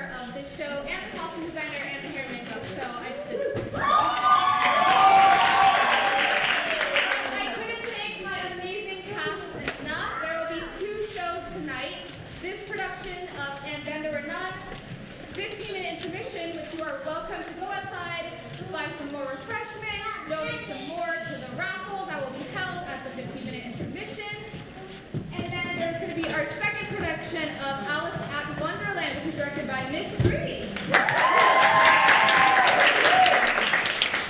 star of this show and the costume designer and the hair and makeup, so I just did this. I couldn't thank my amazing cast enough. There will be 2 shows tonight. This production of And Then There Were None, 15-minute intermission, which you are welcome to go outside, buy some more refreshments, donate some more to the raffle that will be held at the 15-minute intermission. And then there's going to be our second production of Alice at Wonderland, which is directed by Miss Christie.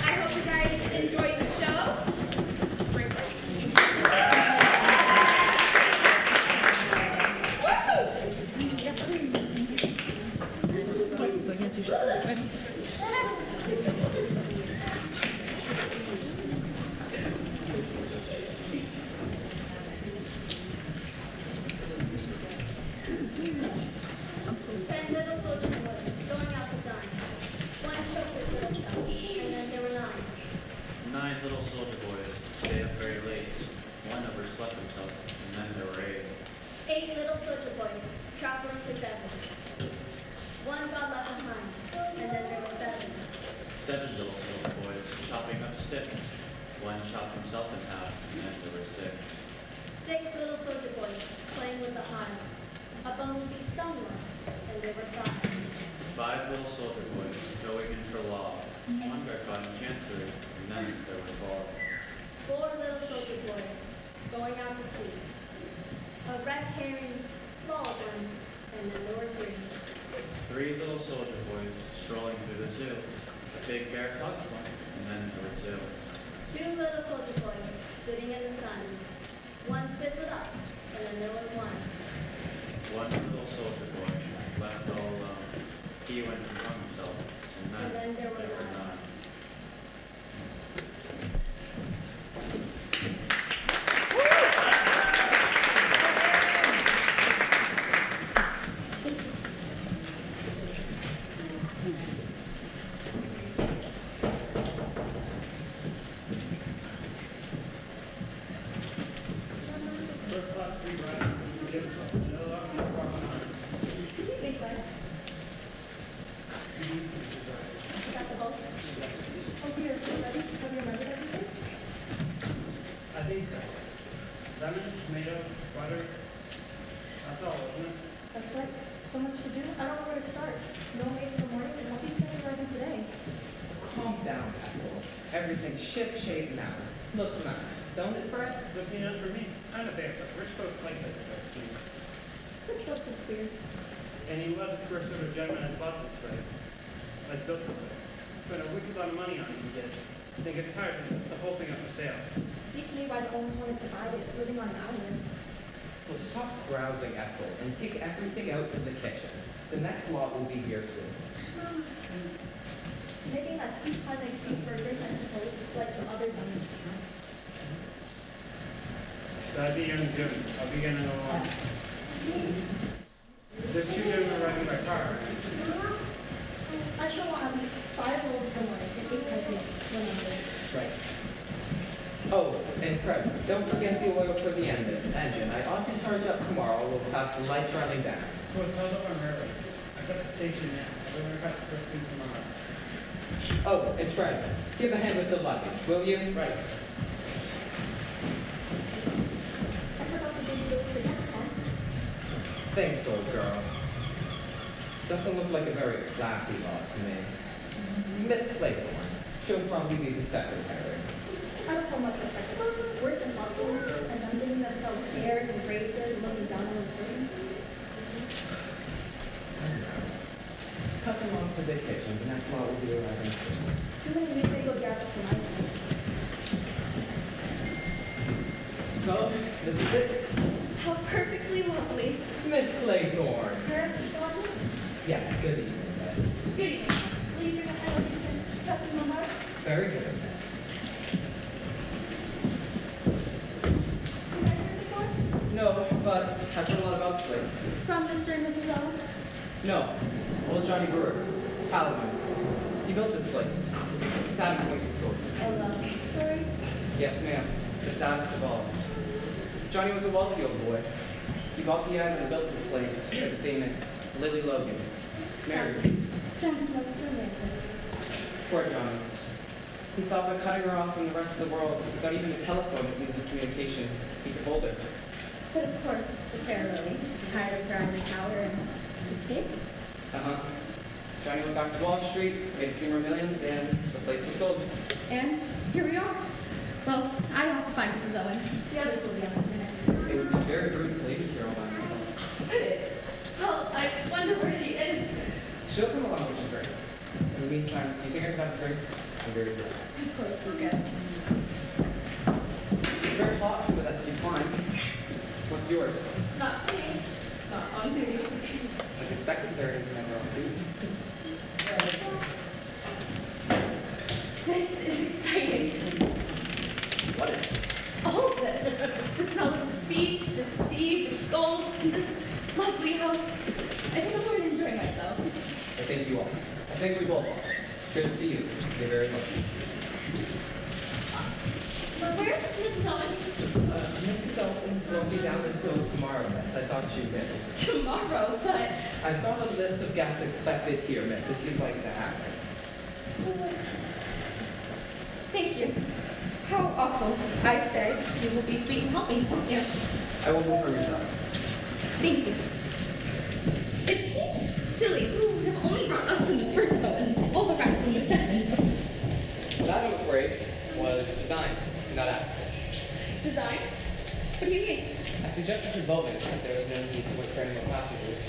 I hope you guys enjoyed the show. Break. Ship shape now. Looks nice, don't it, Fred? Looks enough for me. I'm a baker. Rich folks like this stuff, too. Rich folks is weird. And he was the first sort of gentleman that bought this place. Like built this way. Spent a wicked lot of money on it, he did. I think it's hard to put the whole thing up for sale. Beats me why the owners wanted to buy it, living on an island. Well, stop browsing, Ethel, and pick everything out from the kitchen. The next lot will be here soon. Making that steep climb excuse for a drink, I suppose, like some other dining So I'll be here in June. I'll be getting along. There's 2 gentlemen riding by car. I sure will have 5 rolls for morning and 8 pretzels when I'm there. Right. Oh, and Fred, don't forget the oil for the engine. I ought to charge up tomorrow. We'll have the lights running down. So it's held up on railroad. I've got the station now. I'll go across the first thing tomorrow. Oh, and Fred, give a hand with the luggage, will you? Right. I forgot to give you those for next time. Thanks, old girl. Doesn't look like a very classy lot to me. Miss Claiborne. She'll probably be the secretary. I don't know much respect. Worse than hospitals and them giving themselves airs and graces and looking down on the servants. Cut them off for vacation. The next lot will be arriving soon. Too many newspaper gadgets for my time. So, this is it? How perfectly lovely. Miss Claiborne. Sir, Yes, good evening, miss. good evening. Will you drink a television? Captain Mama? Very good, miss. You guys heard before? No, but I've heard a lot about the place. From Mr. and Mrs. Owen? No, old Johnny Brewer, Paladin. He built this place. It's a sad and poignant story. A love story? Yes, ma'am. The saddest of all. Johnny was a wealthy old boy. He bought the island and built this place for the famous Lily Logan. married. Sounds most romantic. Poor John. He thought by cutting her off from the rest of the world, without even a telephone as means of communication, he could hold her. But of course, the fair lady, tired of her ivory tower and escaped. Uh-huh. Johnny went back to Wall Street, made a few more millions, and the place was sold. And here we are. Well, I have to find Mrs. Owen. The others will be up in a minute. It would be very rude to leave you here all by myself. Would it? Well, I wonder where she is. She'll come along with you, Greg. In the meantime, do you think I could have a drink? I'm very good. Of course you can. It's very hot, but that's your fine. What's yours? Not me. Not on duty. A good secretary is never on duty. This is exciting. What is it? All of this. The smell of the beach, the sea, the gulls, and this lovely house. I think I'm going to enjoy myself. I think you are. I think we both are. Here's to you. You're very lucky. Where's Mrs. Owen? Mrs. Elton will be down the hill tomorrow, miss. I thought you'd been. Tomorrow, but... I've got a list of guests expected here, miss, if you'd like to have it. Thank you. How awful. I say you will be sweet and help me, won't you? I will move for your job. Thank you. It seems silly. Who would have only brought us in the first boat and all the rest in the second? That, I'm afraid, was design, not accident. Design? What do you mean? I suggested to Bowman that there was no need to wait for any more passengers.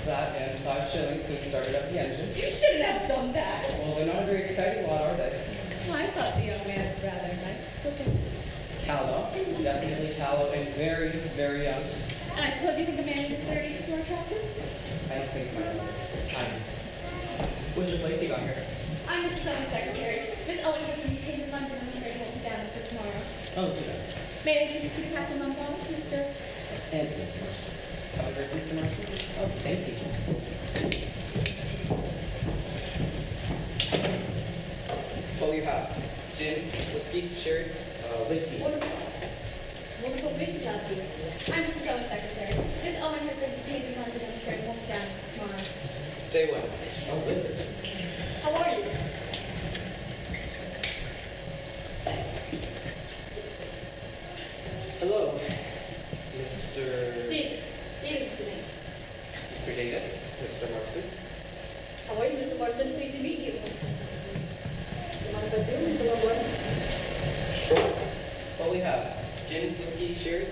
That and 5 shillings soon started up the engine. You shouldn't have done that. Well, they're not a very exciting lot, are they? Well, I thought the young man was rather nice looking. Callow, definitely callow, and very, very young. And I suppose you think a man in his 30s is more attractive? I don't think my What's the place you got here? I'm Mrs. Owen's secretary. Miss Owen has been detained in London and afraid won't be down until tomorrow. Oh, too bad. May I introduce you to Captain Lombard, Mr. Anthony Marston. Have a great Mr. Marston. Oh, thank you. What will you have? Gin, whiskey, sherry? Whiskey. Wonderful whiskey out here. I'm Mrs. Owen's secretary. Miss Owen has been detained in London and afraid won't be down until tomorrow. Say what? Oh, listen. How are you? Hello, Mr. Davis. Davis is the name. Mr. Davis, Mr. Marston. How are you, Mr. Marston? Pleased to meet you. You mind if I do, Mr. Lombard? Sure. What we have? Gin, whiskey, sherry?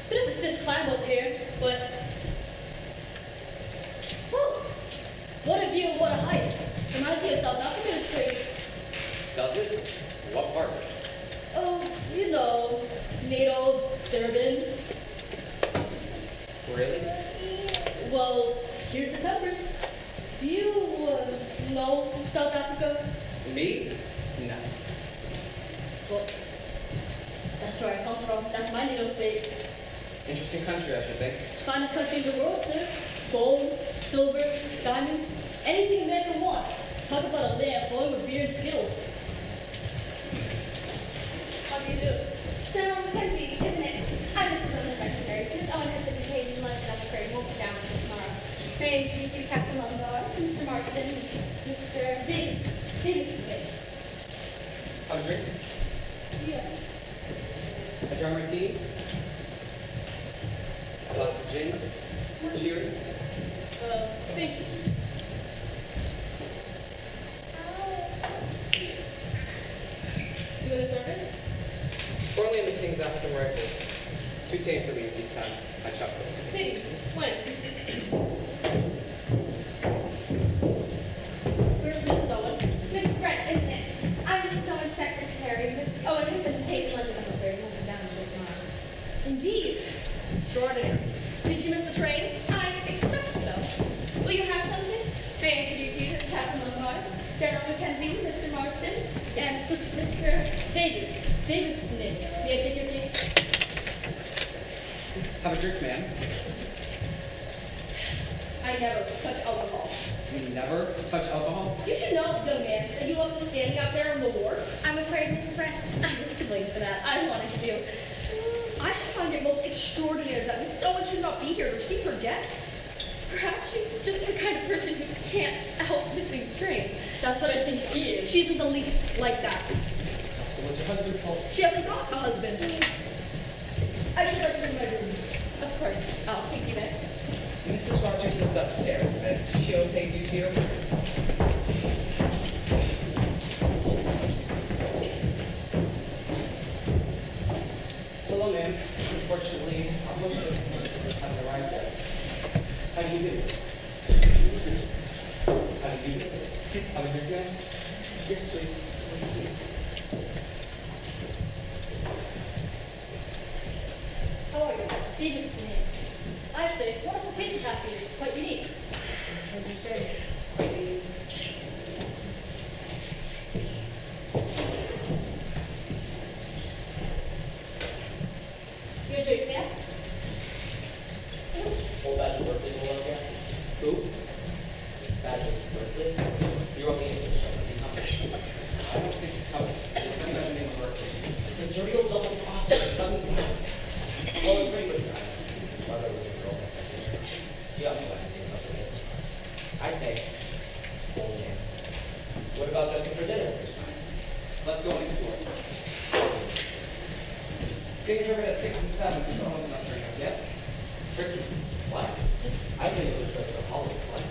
Bit of a stiff climb up here, but... Whew! What a view and what a height. Reminds me of South Africa's place. Does it? What part? Oh, you know, NATO, Durban. Really? Well, here's the temperance. Do you know South Africa? Me? No. Well, that's where I come from. That's my native state. Interesting country, I should think. Finest country in the world, sir. Gold, silver, diamonds, anything a man can want. Talk about a land flowing with beer and skittles. How do you do? General Mackenzie, isn't it? I'm Mrs. Owen's secretary. Miss Owen has been detained in London on the ferry. Won't be down until tomorrow. May I introduce you to Captain Lombard, Mr. Marston, Mr. Davis. Davis is me. Have a drink? Yes. A dry martini? A glass of gin? Sherry? Thank you. You in the service? Formerly in the King's African Rifles. Too tame for me at these times. I chuckled. Maybe. When? Where's Mrs. Owen? Mrs. Brent, isn't it? I'm Mrs. Owen's secretary. Miss Owen has been detained in London on the ferry. Won't be down until tomorrow. Indeed. Extraordinary. Did she miss the train? I expect so. Will you have something? May I introduce you to Captain Lombard, General Mackenzie, Mr. Marston, and Mr. Davis. Davis is the name. May I take your case? Have a drink, ma'am. I never touch alcohol. You never touch alcohol? You should know, young man, that you love to standing out there on the wharf. I'm afraid, Mrs. Brent, I was to blame for that. I wanted to. I should find it most extraordinary that Mrs. Owen should not be here to receive her guests. Perhaps she's just the kind of person who can't help missing trains. That's what I think she is. She isn't the least like that. So was your husband told? She hasn't got a husband. I should like to go to my room. Of course, I'll take you there. Mrs. Rogers is upstairs, miss. She'll take you to your room. Hello, ma'am. Unfortunately, our hostess hasn't arrived yet. How do you do? How do you do? How do you do? Yes, please. Let's see. How are you? Davis' name. I say, what is the place you have here? Quite unique. As you say, You're a Drake fan? Old Badger's birthday will work out. Who? Badger's birthday? You wrote me into the show. When's he coming? I don't think he's coming. He doesn't even work. The dirty old double crosser. Suddenly. Well, it's pretty good guy. Mother was a girl that's like this. She also had things up to it. I say, old man. What about dressing for dinner this time? Let's go next door. Things are at 6 and 7, so someone's not turning up yet. Tricky. What? I say it's a dress for Hollywood. What?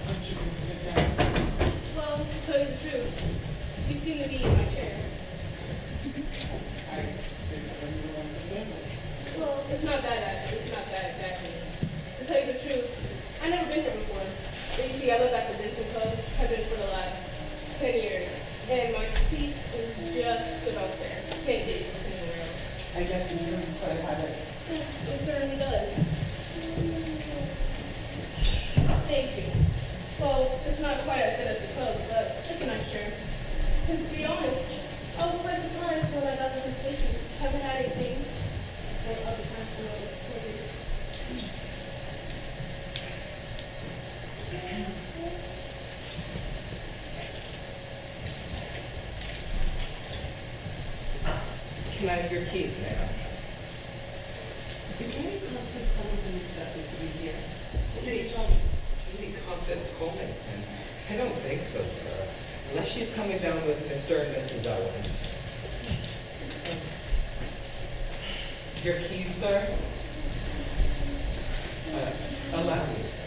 aren't you going to sit down? Well, to tell you the truth, you seem to be in my chair. I think everyone remember. Well, it's not that exactly. To tell you the truth, I've never been here before. But you see, I live at the Benson Close, have been for the last 10 years. And my seat is just about there. Can't get used to anywhere else. I guess you can stay at it. Yes, it certainly does. Thank you. Well, it's not quite as good as the clothes, but it's a nice shirt. To be honest, I was quite surprised when I got this invitation. Haven't had anything for other time for this. Can I have your keys, ma'am? Is there any concert someone's accepted to be here? Any concert calling? I don't think so, sir. Unless she's coming down with Mr. and Mrs. Owens. Your keys, sir? Allow me, sir.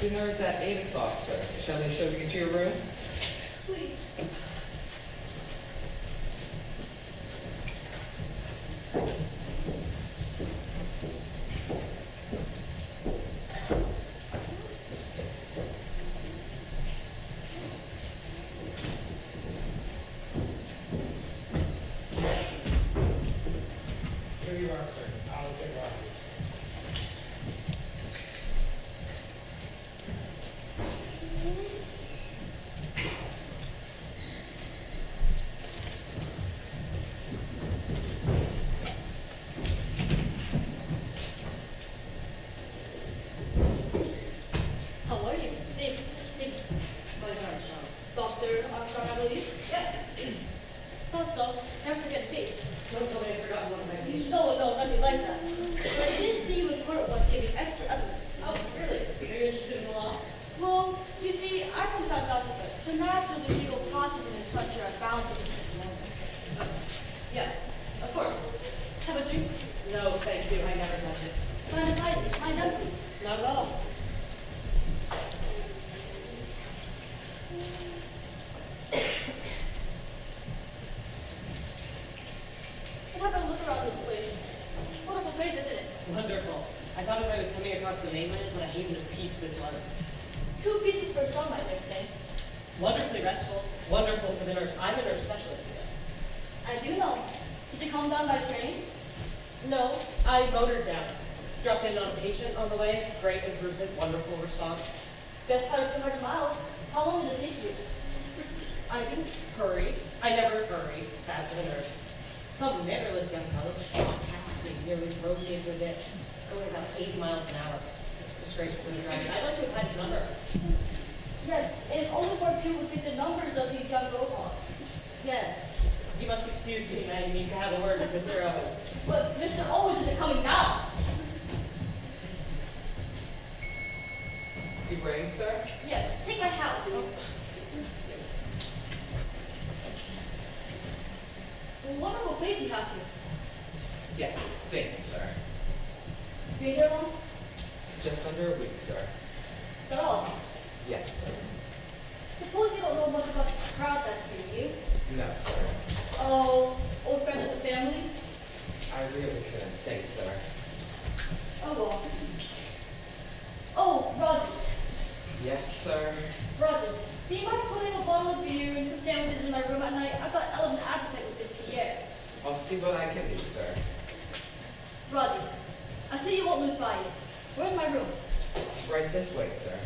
Dinner is at 8 o'clock, sir. Shall I show you to your room? Please. Here you are, sir. I'll get Rogers. How are you? Davis. My name's Dr. Armstrong, I believe? Yes. Thought so. Never forget the face. Don't tell me I've forgotten one of my patients. No, nothing like that. But I did see you in court once giving extra evidence. Oh, really? Are you interested in the law? Well, you see, I'm from South Africa, so naturally the legal process in this country are bound to be long. Yes, of course. Have a drink? No, thank you. I never touch it. Find a pipe. It's my empty. Not at all. Let's have a look around this place. Wonderful place, isn't it? Wonderful. I thought as I was coming across the mainland what a haven of peace this was. 2 pieces per some, I dare say. Wonderfully restful. Wonderful for the nurse. I'm a nurse specialist here. I do know. Did you come down by train? No, I motored down. Dropped in on a patient on the way. Great improvement. Wonderful response. Best part of 200 miles. How long did it take you? I didn't hurry. I never hurry. Bad for the nurse. Some mannerless young fellow shot past He nearly drove me into a ditch, going about 80 miles an hour. Disgraceful with driving. I'd like to have had his number. Yes, if only more people would take the numbers of these young robots. Yes. You must excuse me, I need to have a word with Mr. Owen. But Mr. Owens isn't coming now. You ring, sir? Yes, take my hat, will you? Wonderful place you have here. Yes, thank you, sir. Been here long? Just under a week, sir. Is that all? Yes, sir. Suppose you don't know much about this crowd that's here, you? No, sir. Oh, old friend of the family? I really couldn't say, sir. Oh, well. Oh, Rogers. Yes, sir. Rogers, do you mind putting a bottle of beer and some sandwiches in my room at night? I've got an appetite with this here. I'll see what I can do, sir. Rogers, I see you won't lose by you. Where's my room? Right this way, sir.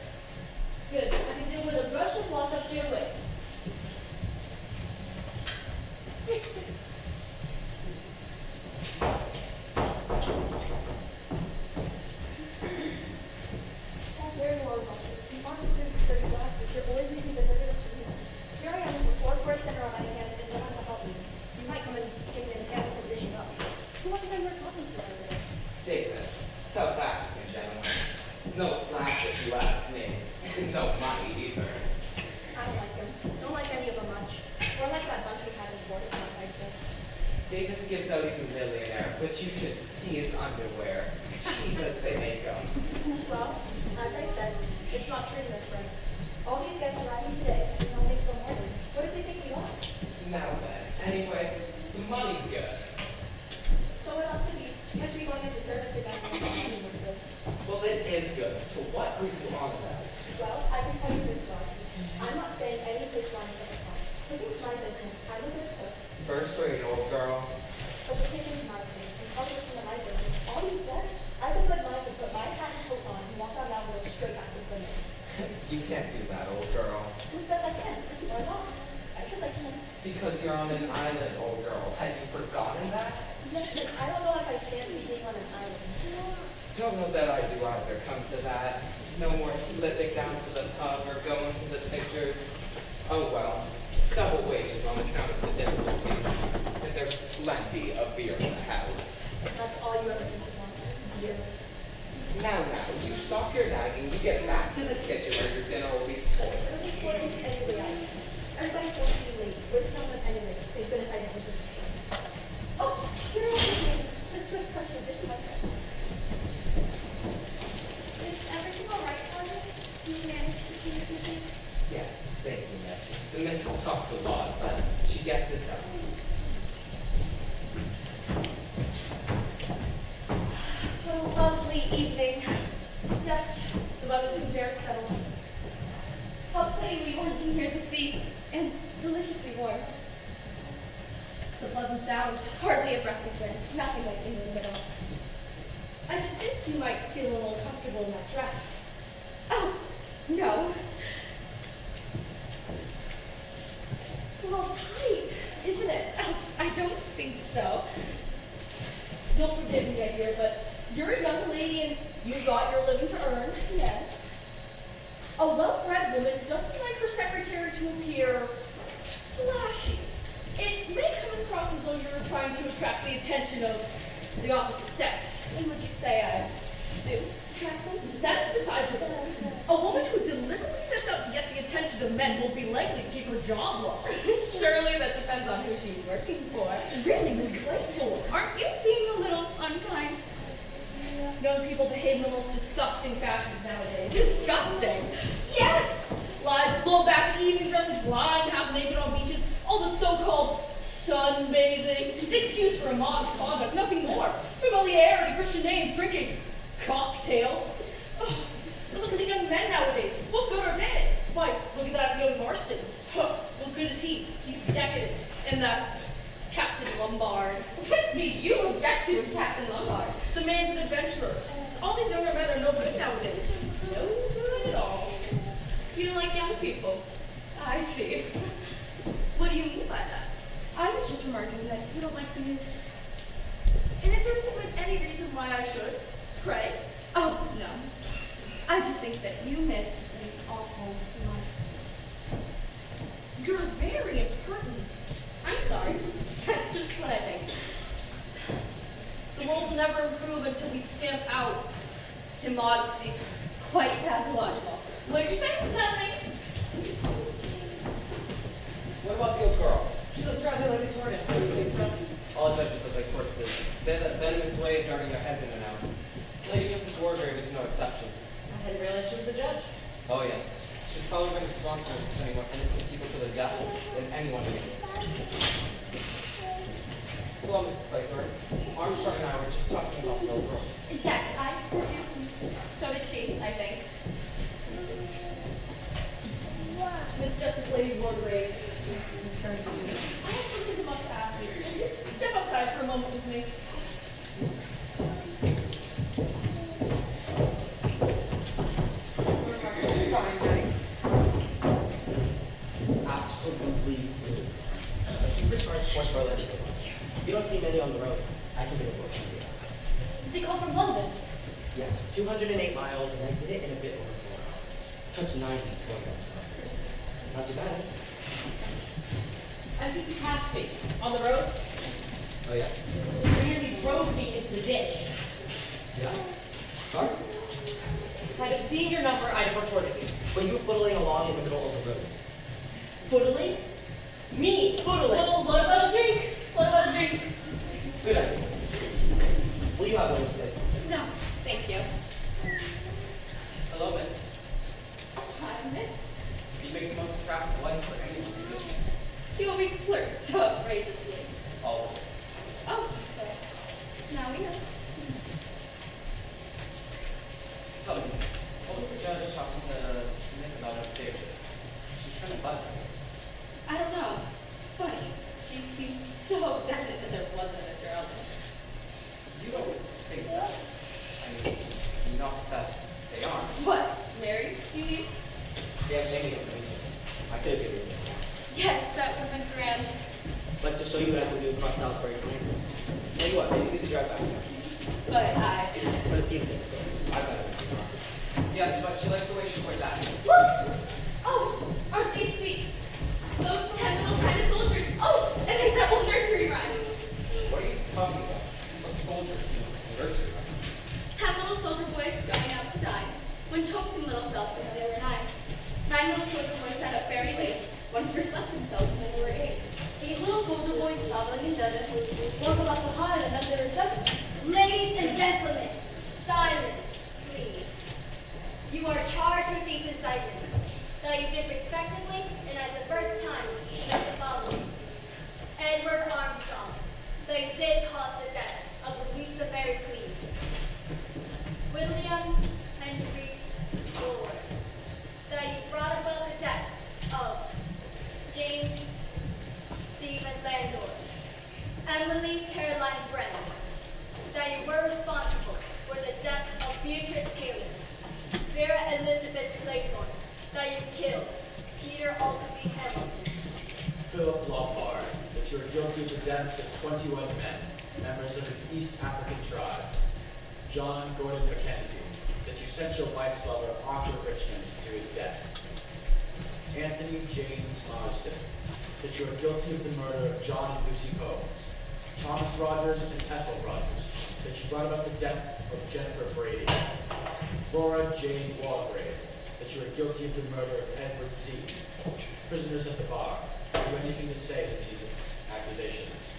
Good. I can do with a brush and wash up to your way. Very well, Rogers. You aren't doing dirty glasses. You're always leaving the dirty up to me. Here I am with 4 course dinner on my hands and no one to help me. You might come and give me an amicable dishing up. Who was it I were talking to like this? Davis, South African gentleman. No flash if you ask me. No money either. I don't like him. Don't like any of them much. More like that bunch we had in boarding house, I'd say. Davis gives out he's a millionaire, but you should see his underwear. Cheap as they make them. Well, as I said, it's not treating us right. All these guys arriving today and no place till morning. What do they think we are? Now then, anyway, the money's good. So it ought to be. I should be going into service again when the money was good. Well, it is good. So what are you on about? Well, I can tell you this, Roger. I'm not staying any place longer than I can. Cooking's my business. I'm a good cook. First rate, old girl. But the kitchen's my place, and politics in my business. All these guests, I've a good mind to put my hat and coat on and walk out now with straight after dinner. You can't do that, old girl. Who says I can? Why not? I should like to know. Because you're on an island, old girl. Had you forgotten that? Yes, I don't know if I fancy being on an island. Don't know that I do either, come to that. No more slipping down to the pub or going to the pictures. Oh well, it's double wages on account of the difficulties. And there's plenty of beer in the house. That's all you ever think about. Years. Now, you stop your nagging, you get back to the kitchen or your dinner will be spoiled. It'll be spoiled anyway, I think. Everybody's going to be late. Waste no one anyway. Thank goodness I didn't do this. Oh, here are the names. Let's put pressure on this one. Is everything all right, Father? Do you manage to keep it moving? Yes, thank you, Nancy. The missus talks a lot, but she gets it done. What a lovely evening. Yes, the weather seems very settled. How plainly one can hear the sea, and deliciously warm. It's a pleasant sound, hardly a breath of wind, nothing like England at all. I should think you might feel a little uncomfortable in that dress. Oh, no. It's a little tight, isn't it? Oh, I don't think so. You'll forgive me, my dear, but you're a young lady and you've got your living to earn. Yes. A well-bred woman doesn't like her secretary to appear flashy. It may come across as though you're trying to attract the attention of the opposite sex. And would you say I do? That's besides the point. A woman who deliberately sets out to get the attention of men won't be likely to keep her job long. Surely that depends on who she's working for. Really, Miss Claypool, aren't you being a little unkind? Young people behave in the most disgusting fashions nowadays. Disgusting? Yes! Blow back evening dresses, lying half naked on beaches, all the so-called sunbathing, excuse for immodest conduct, nothing more. Familiarity, Christian names, drinking cocktails. Oh, but look at the young men nowadays. What good are they? Why, look at that young Marston. Huh, what good is he? He's decadent. And that Captain Lombard. What do you object to in Captain Lombard? The man's an adventurer. All these younger men are no good nowadays. No good at all. You don't like young people? I see. What do you mean by that? I was just remarking that you don't like the new. And it's sort of with I just think that you miss an awful lot. You're very impertinent. I'm sorry. That's just what I think. The world will never improve until we stamp out immodesty. Quite pathological. What did you say? Nothing. What about the old girl? She looks rather like a tortoise. Don't you think so? All judges look like corpses. They're the venomous way of darting their heads in and out. Lady Justice Wargrave is no exception. I hadn't realized she was a judge. Oh yes. She's probably been responsible for sending more innocent people to their death than anyone here. Hello, Mrs. Claythorne. Armstrong and I were just talking about the old girl. Yes, I heard you. So did she, I think. Miss Justice Lady Wargrave. Miss Francis. I have something I must ask you. Will you step outside for a moment with me? Absolutely wizard. A supercharged sports car like this. You don't see many on the road. I can do it for you. Did you come from London? Yes, 208 miles, and I did it in a bit over 4 hours. Touched 90 kilograms. Not too bad. I think you passed me. On the road? Oh yes? You nearly drove me into the ditch. Yeah. Sorry? If I'd have seen your number, I'd have reported you. When you were footling along in the middle of the road. Footling? Me, footling. Oh, what about a drink? What about a drink? Good idea. Will you have one instead? No, thank you. Hello, miss. Hi, miss. You make the most attractive wife for anyone who lives. You always flirt so outrageously. Always. Oh, but now we know. Tell me, what was the judge talking to Miss about upstairs? She's trying to butt her. I don't know. Funny. She seemed so definite that there wasn't a Mr. Elton. You don't think that. I mean, not that they are. What? Married, you mean? Yeah, Jamie, I could have given you that. Yes, that would have been grand. But to show you what I can do across Salisbury Plain. Tell you what, maybe we could drive back. But But it seems like so. I've got it. Yes, but she likes the way she wears that. Look! Oh, aren't they sweet? Those 10 little kind of soldiers. Oh, and there's that old nursery rhyme. What are you talking about? What soldiers? Nursery. 10 little soldier boys going out to dine. When choked in little self, when they were 9. 9 little soldier boys sat up very late. One first left himself when they were 8. 8 little soldier boys traveling in Devon. One got left behind and then there were 7. Ladies and gentlemen, silence, please. You are charged with these indictments, that you did respectively and at the first time as the following. Edward Armstrong, that you did cause the death of Louisa Mary Queen. William Henry Lord, that you brought about the death of James Stephen Landor. Emily Caroline Brent, that you were responsible for the death of Beatrice Taylor. Vera Elizabeth Claythorne, that you killed Peter Alderby Hamilton. Philip Lombard, that you are guilty of the deaths of 21 men, members of an East African tribe. John Gordon Mackenzie, that you sent your wife's lover, Arthur Richmond, to his death. Anthony James Marsden, that you are guilty of the murder of John and Lucy Combs. Thomas Rogers and Ethel Rogers, that you brought about the death of Jennifer Brady. Laura Jane Walgrave, that you are guilty of the murder of Edward C. Prisoners at the bar, have you anything to say to these accusations?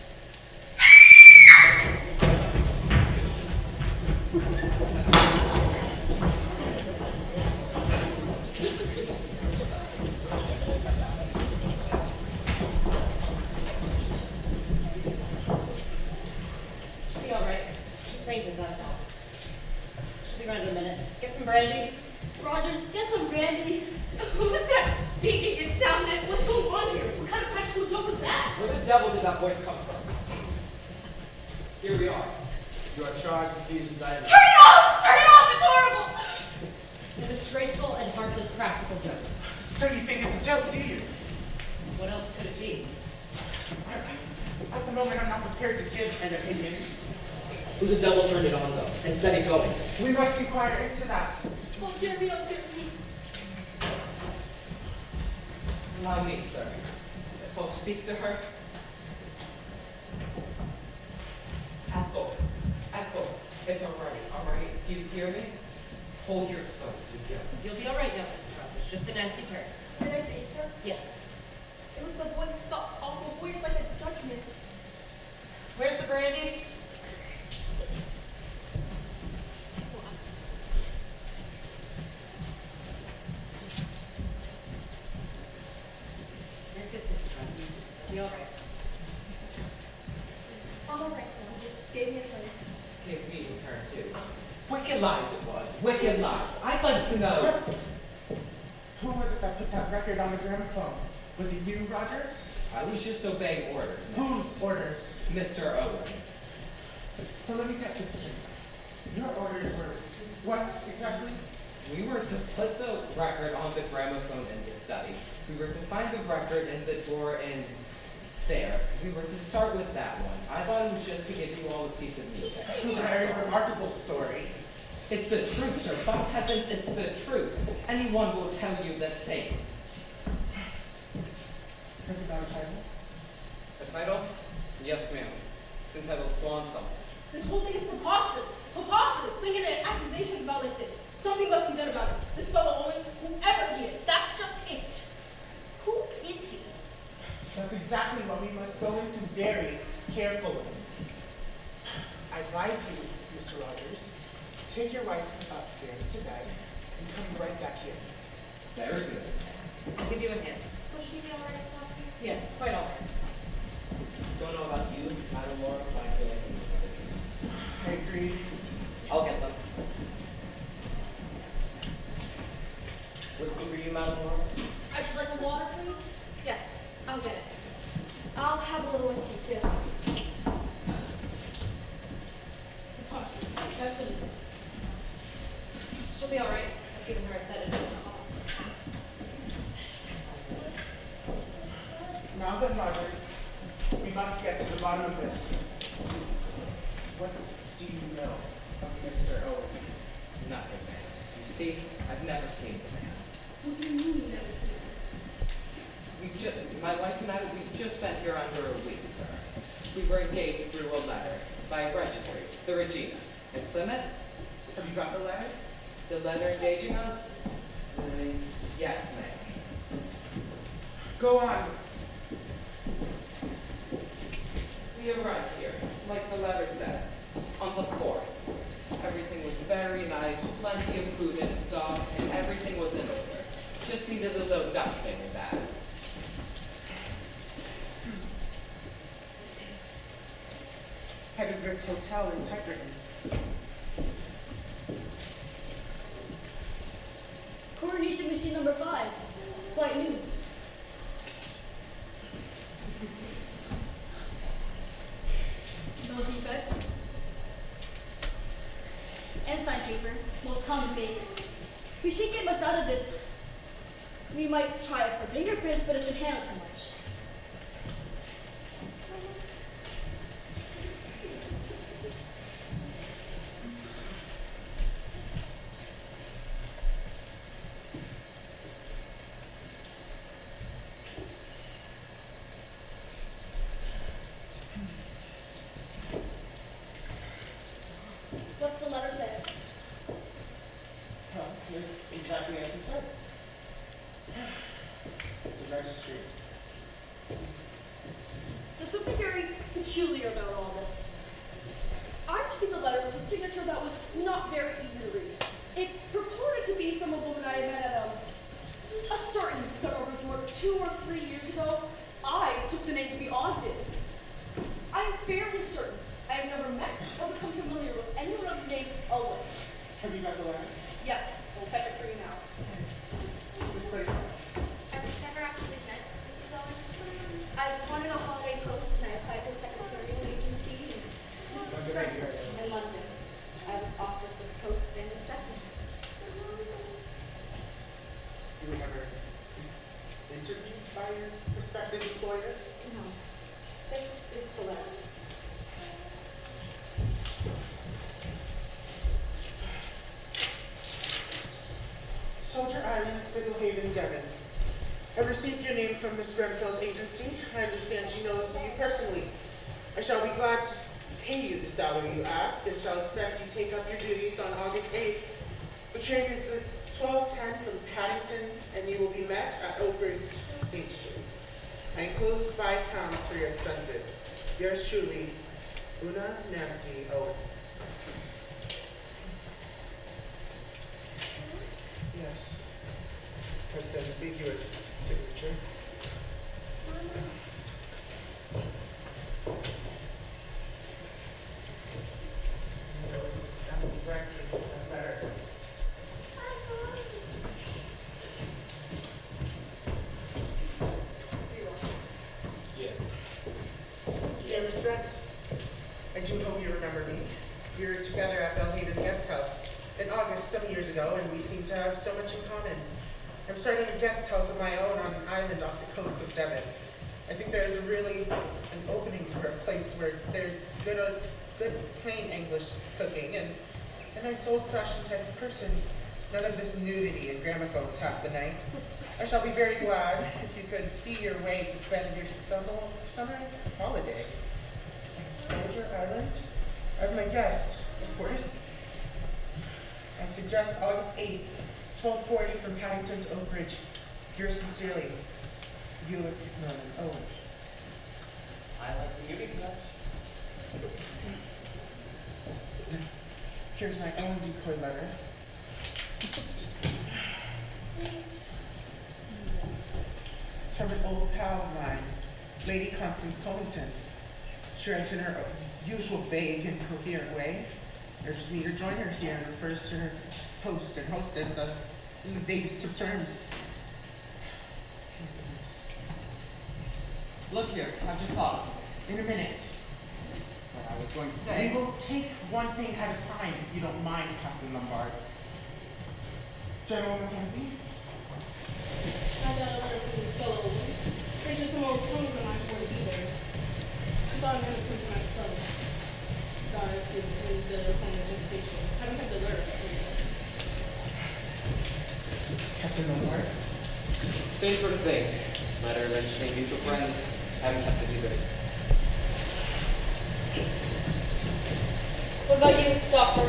She'll be all right. She's fainted, that's all. She'll be around in a minute. Get some brandy. Rogers, get some brandy. Who was that speaking? It sounded. What's going on here? What kind of practical joke was that? Where the devil did that voice come from? Here we are. You are charged with these indictments. Turn it off! Turn it off! It's horrible! A disgraceful and heartless practical joke. So you think it's a joke, do you? What else could it be? At the moment, I'm not prepared to give an opinion. Who the devil turned it on, though, and set it going? We must inquire into that. Oh dear me, oh dear me. Allow me, sir. If I'll speak to her. Ethel, Ethel, it's all right. Do you hear me? Hold your thought together. You'll be all right now, Mrs. Rogers. Just a nasty turn. Did I face her? Yes. It was the voice, the awful voice like a judgment. Where's the brandy? Merry Christmas, Mrs. Rogers. You'll be all right. I'm all right now. He just gave me a tray. Give me a turn, too. Wicked lies it was. Wicked lies. I'd like to know. Who was it that put that record on the gramophone? Was it you, Rogers? I was just obeying orders, ma'am. Whose orders? Mr. Owens. So let me get this straight. Your orders were what exactly? We were to put the record on the gramophone in the study. We were to find the record in the drawer in there. We were to start with that one. I thought it was just to give you all a piece of music. A very remarkable story. It's the truth, sir. By heavens, it's the truth. Anyone will tell you the same. Has it got a title? The title? Yes, ma'am. It's entitled Swan Song. This whole thing is preposterous. Preposterous. Thinking an accusations about like this. Something must be done about it. This fellow Owen, whoever he is. That's just it. Who is he? That's exactly what we must go into very carefully. I advise you, Mr. Rogers, take your wife upstairs to bed and come right back here. Very good. I'll give you a hand. Will she be all right, Poppy? Yes, quite all right. Don't know about you, Madam Laura, but I feel like I agree. I'll get them. Whiskey for you, Madam Laura? I should like a water, please. Yes. I'll get it. I'll have a little whiskey too. Preposterous. That's what it is. She'll be all right. I've given her a sedative. Now then, Rogers, we must get to the bottom of this. What do you know of Mr. Owen? Nothing, ma'am. You see, I've never seen the man. What do you mean you never seen him? My wife and I, we've just been here under a week, sir. We were engaged through a letter by a registry, the Regina. In Plymouth, Have you got the letter? the letter engaging us? Yes, ma'am. Go on. We arrived here, like the letter said, on the 4th. Everything was very nice, plenty of food and stock, and everything was in order. Just needed a little dusting and that. Head of Ritz Hotel in Tigerton. Coronation machine number 5. Quite new. No defects. Ensign paper, most common make. We shouldn't get much out of this. We might try it for fingerprints, but it can handle too much. What's the letter say? Well, it's exactly as it said. The registry. There's something very peculiar about all this. I received a letter with a signature that was not very easy to read. It purported to be from a woman I had met at a certain summer resort 2 or 3 years ago. I took the name to be Ogden. I'm fairly certain I have never met or become familiar with anyone of the name Owen. Have you got the letter? Yes, we'll fetch it for you now. This lady. I've never actually met Mrs. Owen. I wanted a holiday post and I applied to a secretarial agency When did I hear it? in London. I was offered this post and accepted. You were never interviewed by your prospective employer? No. This is the letter. Soldier Island, Signal Haven, Devon. I received your name from Miss Grenfell's agency. I understand she knows you personally. I shall be glad to pay you the salary you ask and shall expect you take up your duties on August 8th. The train is the 12:10 from Paddington, and you will be met at Oak Ridge Station. I enclose £5 for your expenses. Yours truly, Una Nancy Owen. Yes, has been ambiguous signature. In respect, I do hope you remember me. We were together at Belhaven Guest House in August some years ago, and we seem to have so much in common. I'm starting a guest house of my own on an island off the coast of Devon. I think there's really an opening for a place where there's good plain English cooking and a nice old-fashioned type of person. None of this nudity and gramophones half the night. I shall be very glad if you could see your way to spend your summer holiday at Soldier Island as my guest, of course. I suggest August 8th, 12:40 from Paddington to Oak Ridge. Yours sincerely, Buick Norman Owen. I like the beauty blush. Here's my own decoy letter. It's from an old pal of mine, Lady Constance Covington. She writes in her usual vague and coherent way, urges me to join her here and refers to her host and hostess as in the vaguest of terms. Look here, how's your thoughts? In a minute. What I was going to say. We will take one thing at a time, if you don't mind, Captain Lombard. General Mackenzie? I got a letter from this fellow. Pretty sure someone was coming from my to be there. I thought I meant it to my club. Guys, is in the formal invitation. I don't have the letter. Captain Lombard? Same sort of thing. Letter mentioning mutual friends. Haven't kept it either. What about you, Doctor?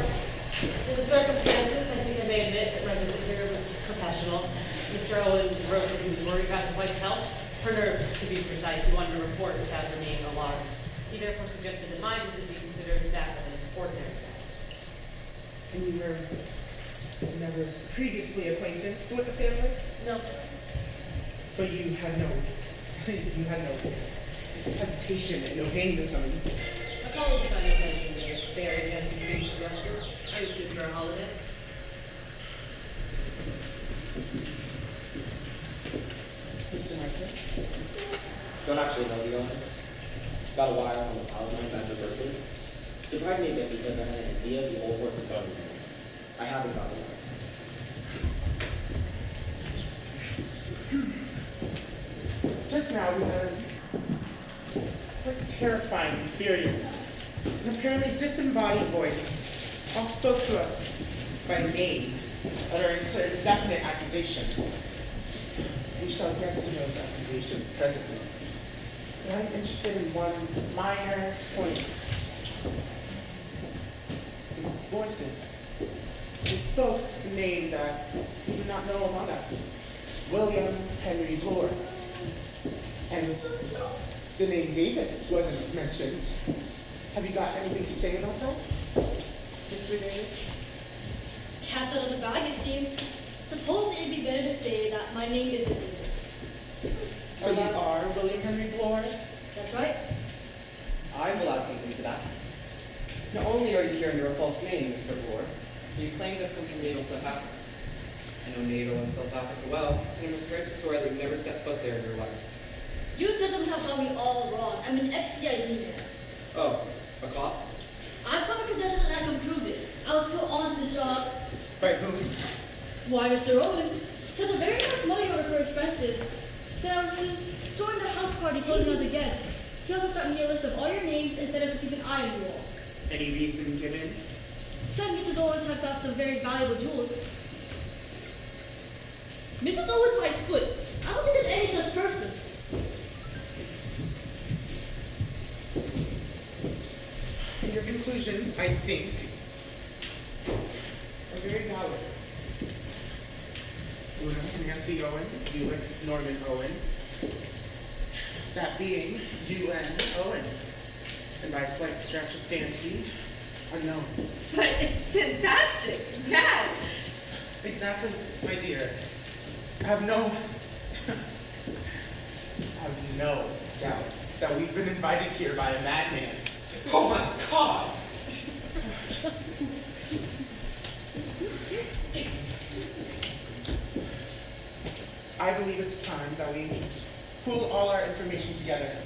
In the circumstances, I think I may admit that my visit here was professional. Mr. Owen wrote that he was worried about his wife's health. Her nerves, to be precise. He wanted to report without her being alarmed. He therefore suggested that my visit be considered that of an ordinary guest. And you were never previously acquainted with the family? No. But you had no hesitation in obeying the summons. A colleague of mine has mentioned that if they are against the suggestion, I was due for a holiday. Mr. Marson? Don't actually know the owners. Got a wire from the power line back to Berkeley. Surprised me a bit because I had an idea the old horse had gone with me. I haven't got the wire. Just now we had a terrifying experience. An apparently disembodied voice all spoke to us by name, uttering certain definite accusations. We shall get to those accusations presently. But I'm interested in one minor point. The voices. They spoke a name that we do not know among us. William Henry Bloor. And the name Davis wasn't mentioned. Have you got anything to say about that, Mr. Davis? Cast out of the bag, it seems. Suppose it'd be better to say that my name isn't Davis. So you are William Henry Bloor? That's right. I will add something to that. Not only are you here under a false name, Mr. Bloor, you claim to have come from Natal, South Africa. I know Natal and South Africa well, and I'm afraid to swear that you've never set foot there in your life. You gentlemen have got me all wrong. I'm an ex-CID man. Oh, a cop? I've got a credentials and I can prove it. I was put on to this job. By whom? Why, Mr. Owens sent the very first money order for expenses. Said I was to join the house party posing as a guest. He also sent me a list of all your names and said I was to keep an eye on you all. Any reason given? Said Mrs. Owens had got some very valuable jewels. so is my foot. I don't think there's any such person. Your conclusions, I think, are very valid. Una, Nancy Owen, Buick, Norman Owen. That being U.N. Owen. And by a slight stretch of fancy, unknown. But it's fantastic. Mad. Exactly, my dear. I have no doubt that we've been invited here by a madman. Oh my God! I believe it's time that we pool all our information together.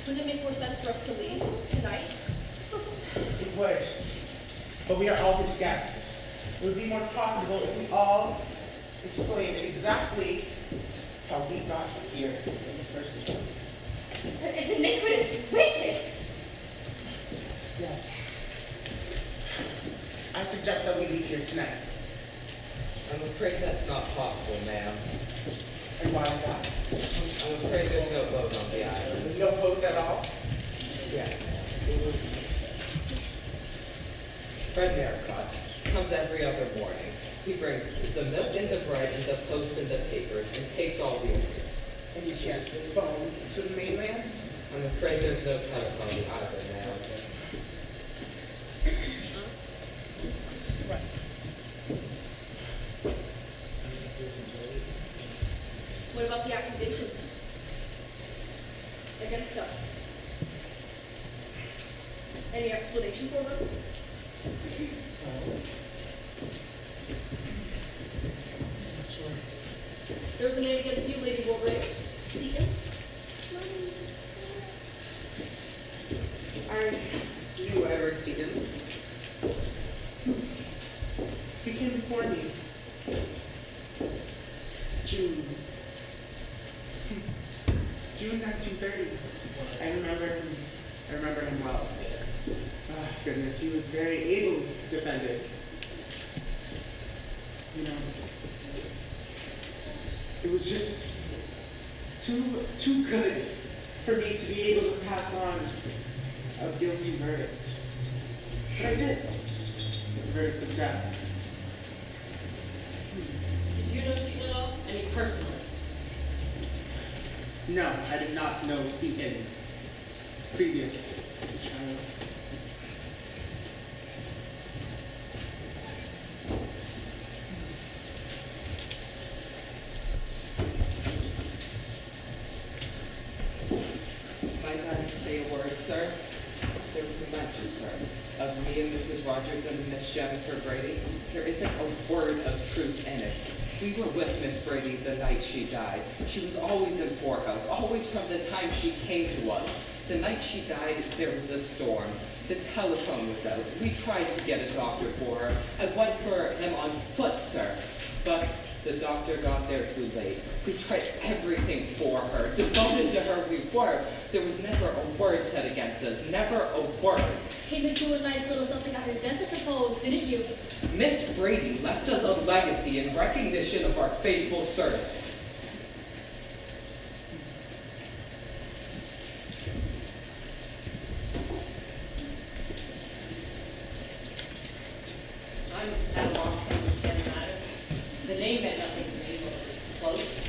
Wouldn't it make more sense for us to leave tonight? It would, but we are all his guests. It would be more profitable if we all explained exactly how we got here in the first place. It's iniquitous, wicked. Yes. I suggest that we leave here tonight. I'm afraid that's not possible, ma'am. And why is that? I'm afraid there's no boat on the island. There's no boat at all? Yes, ma'am. Fred Narracott comes every other morning. He brings the milk and the bread and the post and the papers and takes all the orders. And you can't phone to the mainland? I'm afraid there's no telephone either, ma'am. What about the accusations against us? Any explanation for them? Sure. There was a name against you, Lady Wolverine. Seaton? I knew Edward Seaton. He came before me. June 1930. I remember him well. Ah, goodness, he was very able defended. You know, it was just too good for me to be able to pass on a guilty verdict. But I did. The verdict of death. Did you know Seaton at all? I mean, personally. No, I did not know Seaton previous to the trial. Might I say a word, sir? There was a mention, sir, of me and Mrs. Rogers and Miss Jennifer Brady. There isn't a word of truth in it. We were with Miss Brady the night she died. She was always in Port Health, always from the time she came to us. The night she died, there was a storm. The telephone was out. We tried to get a doctor for her. I went for him on foot, sir, but the doctor got there too late. We tried everything for her. Devoted to her we were. There was never a word said against us. Never a word. Came into a nice little something at her death, I suppose, didn't you? Miss Brady left us a legacy in recognition of our faithful service. I'm at a loss to understand the matter. The name meant nothing to me, but close.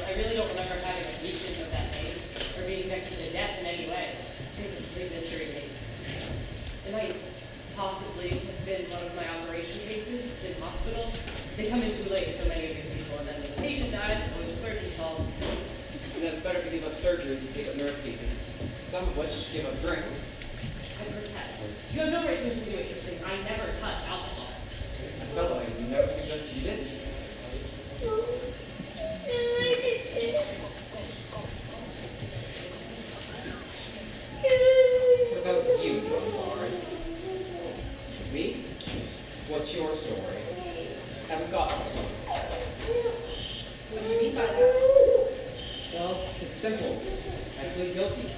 I really don't remember having a mention of that name or being connected to death in any way. It's a complete mystery to me. It might possibly have been one of my operation cases in hospital. They come in too late, so many of these people, and then when the patient dies, it's always the surgeon's fault. And then it's better to give up surgeries and take up nerve cases, some of which give up drink. I protest. You have no right to insinuate such things. I never touch alcohol. Fellow, I never suggested you did. What about you, Lombard? Me? What's your story? Haven't got one. What do you mean by that? Well, it's simple. I plead guilty.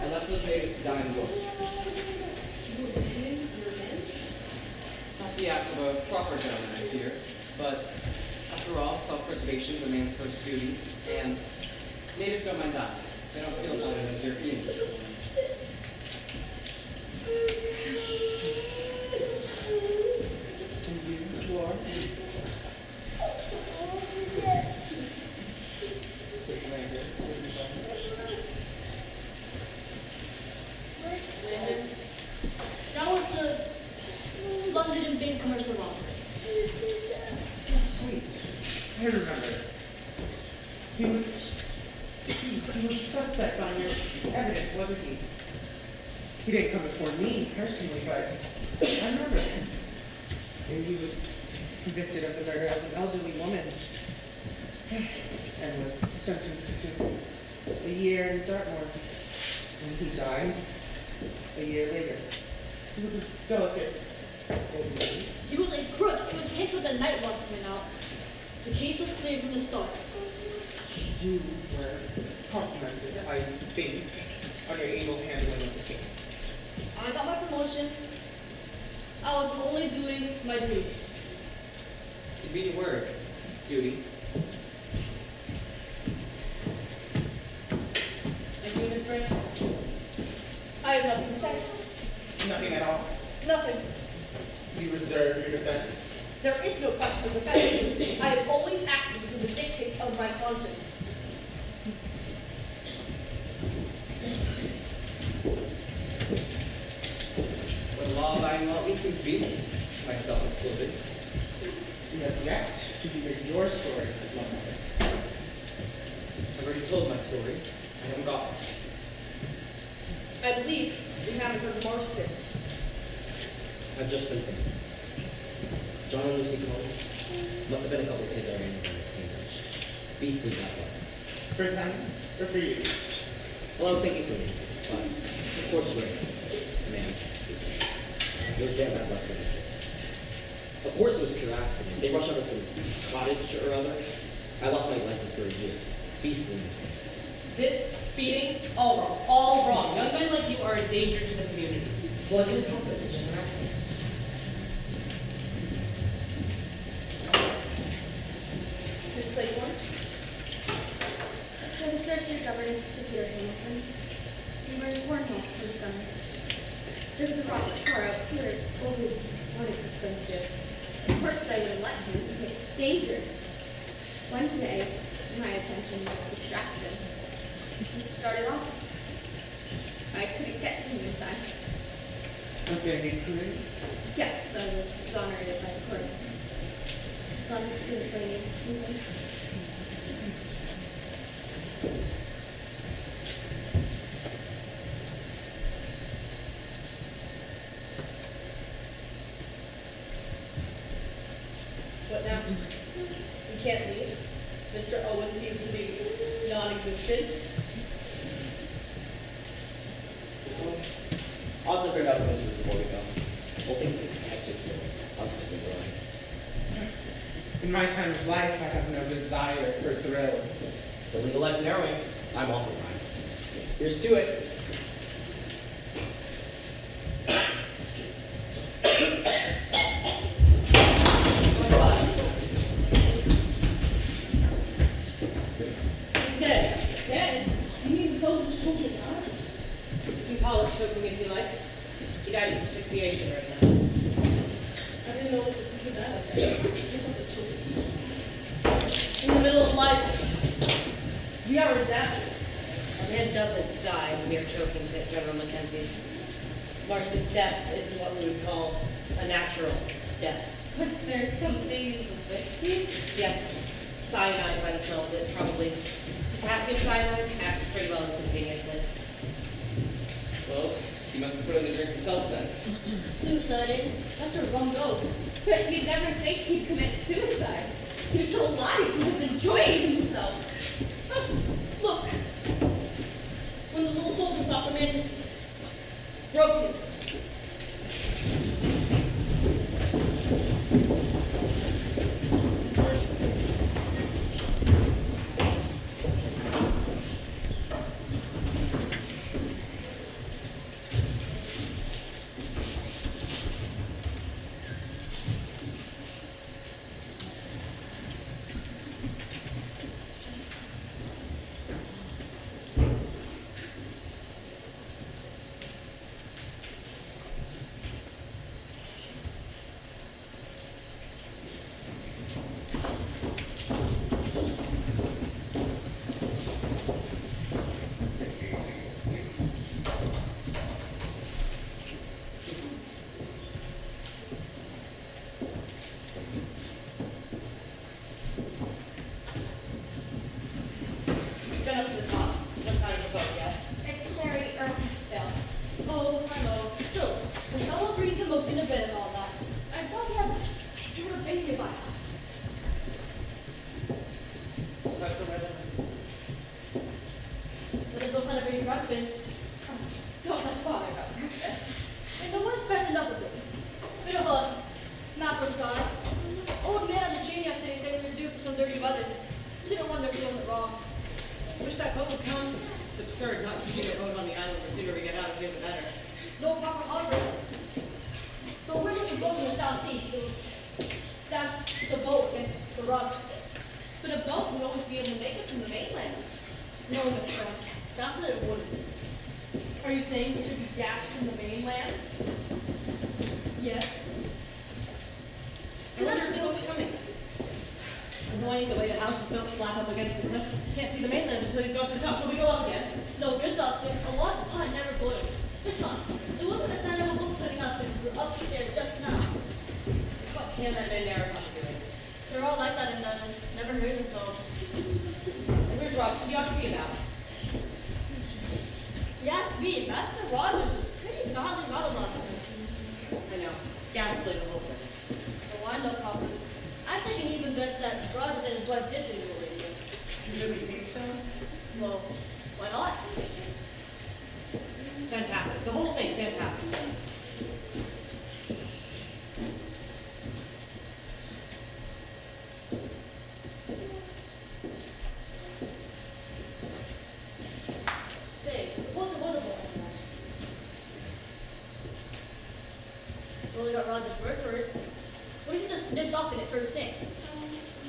I left those natives to die in the woods. You were leaving your men? Not the act of a proper gentleman, I fear. But after all, self-preservation is a man's first duty, and natives don't mind dying. They don't feel about it as Europeans do. That was the London and Big commercial robbery. Wait, I remember. He was a suspect on your evidence, wasn't he? He didn't come before me personally, but I remember him. And he was convicted of the murder of an elderly woman and was sentenced to a year in Dartmoor. And he died a year later. He was a delicate old man. He was a crook. It was him with the night watchman out. The case was clear from the start. You were complimented, I think, on your able handling of the case. I got my promotion. I was only doing my duty. Convenient word, duty. And you, Miss Brand? I have nothing to say. Nothing at all. Nothing. You reserve your defense. There is no question of defense. I have always acted within the dictates of my conscience. What law abiding law we seem to be, myself included. You have yet to hear your story, Lowell. I've already told my story. I haven't got one. I believe we haven't heard Marston. I've just been thinking. John and Lucy Combs must have been a couple of kids already in Cambridge. Beastly that way. For them, or for you? Well, I was thinking for me, but of course yours. Man, it was damn bad luck for me too. Of course it was pure accident. They rushed out of some cottage or other. I lost my license for a year. Beastly nuisance. This, speeding, all wrong. All wrong. Young men like you are a danger to the community. Well, I couldn't help it. It's just an accident. Miss Claiborne? I was first year governess Superior Hamilton. We were in Cornwall for the summer. There was a rock car out here I always wanted to swim to. Of course I wouldn't let him. It's dangerous. One day, my attention was distracted. He started off. I couldn't get to him in time. Was there any clue? Yes, I was exonerated by the court. His father didn't blame me. What now? You can't leave. Mr. Owen seems to be non-existent. Odds are fair enough this before we go. Well, things get hectic, so odds are good growing. In my time of life, I have no desire for thrills. The legal life's narrowing. I'm all for mine. Here's to it. He's dead. Dead? You mean the Polish bullshit, huh? You can call it choking if you like. He died of asphyxiation right now. I didn't know what to think of that. In the middle of life, we are adapted. A man doesn't die of mere choking fit, General Mackenzie. Marston's death is what we would call a natural death. Was there something in the whiskey? Yes, cyanide by the smell of it, probably. Potassium cyanide acts pretty well instantaneously. Well, he must have put in the drink himself then. Suicide, eh? That's a rum go. But you'd never think he'd commit suicide. He was still alive. He was enjoying himself. Look, when the little soldier's off the mantelpiece, broken. Wish that boat would come. It's absurd not keeping a boat on the island. The sooner we get out of here, the better. No proper harbor. But we're just a boat in the southeast. That's the boat against the rocks. But a boat would always be able to make us from the mainland. No, Miss Grant. That's what it wouldn't. Are you saying we should be dashed from the mainland? Yes. I wonder if what's coming. Annoying the way the house is built flat up against the cliff. Can't see the mainland until you've got to the top. Shall we go up again? It's no good, Doctor. A washed pot never boiled. It's not. It wasn't a sign of a boat putting up and we're up there just now. What can that man Agatha doing? They're all like that in Dunedin. Never heard themselves. So where's Robert? He ought to be about. Yes, me. Master Rogers is pretty godly rattled last night. I know. Ghastly, the whole thing. The wind-up problem. I think an even bet that Rogers and his wife did think they were idiots. You really think so? Well, why not? Fantastic. The whole thing, fantastic. Say, suppose there was a boat like that. Well, they got Rogers' word for it. What if you just nipped off in it first thing?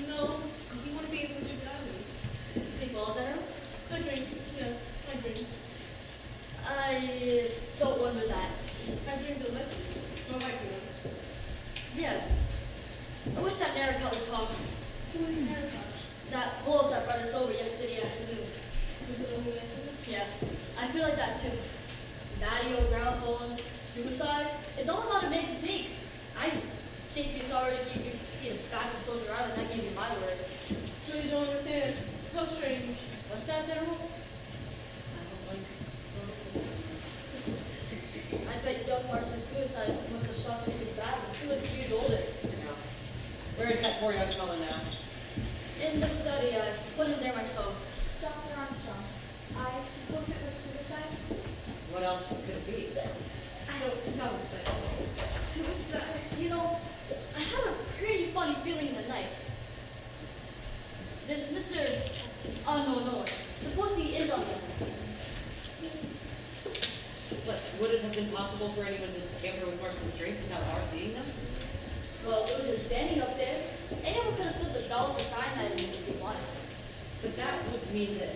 No. You want to be able to get out of here. Sleep well, General? I drink. Yes, I drink. I don't wonder that. I drink the liquor. Oh, I do. Yes. I wish that Erica would come. Who is America? That bullet that brought us over yesterday afternoon. Was it only yesterday? Yeah, I feel like that too. Batty old ground phones, suicide. It's all about a make and take. I shaped you sorry to keep you see it back in Soldier Island. I gave you my word. So you don't understand. How strange. What's that, General? I bet young Marston's suicide must have shocked him pretty badly. He looks years older. Yeah. Where is that poor young fellow now? In the study, I put him there myself. Dr. Armstrong, I suppose it was suicide? What else could it be? I don't know, but suicide. You know, I have a pretty funny feeling in the night. This Mr. Unknown, suppose he is on the What, would it have been possible for anyone to tamper with Marston's drink without our seeing them? Well, it was just standing up there. Anyone could have slipped a dollar for cyanide in it if he wanted. But that would mean that...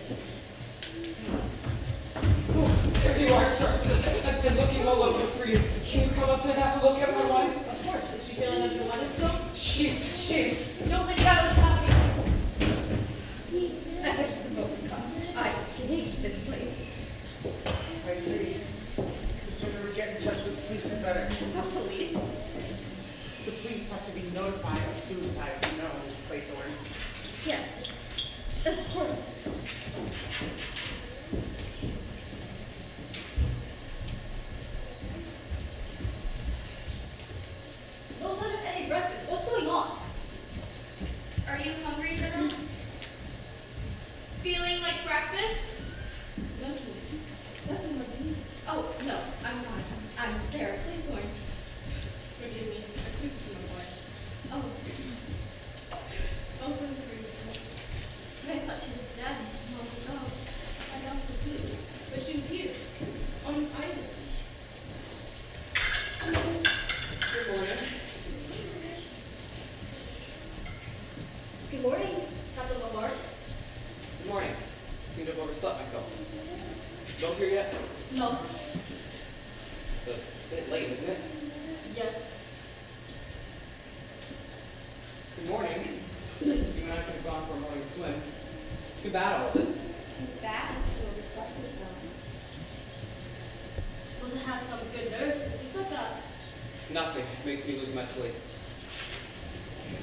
There you are, sir. I've been looking all over for you. Can you come up and have a look at my wife? Of course, is she feeling under the weather still? She's... Don't think that was happy. I wish the boat would come. I hate this place. I agree. The sooner we get in touch with the police, the better. The police? The police have to be notified of suicide, you know, Miss Claythorne. Yes, of course. No sign of any breakfast. What's going on? Are you hungry, General? Feeling like breakfast? Nothing like me. Oh, no, I'm fine. I'm there at Claiborne. Forgive me. I took you my wife. Oh, I was wondering for you. I thought she was dead. Mom, no. I thought so too. But she was here. On this island. Good morning. Good morning, Captain Lamar. Good morning. Seem to have overslept myself. Boat here yet? No. It's a bit late, isn't it? Yes. Good morning. You and I could have gone for a morning swim. Too bad all this. Too bad you overslept yourself. Must have had some good nerves to sleep like that. Nothing makes me lose my sleep.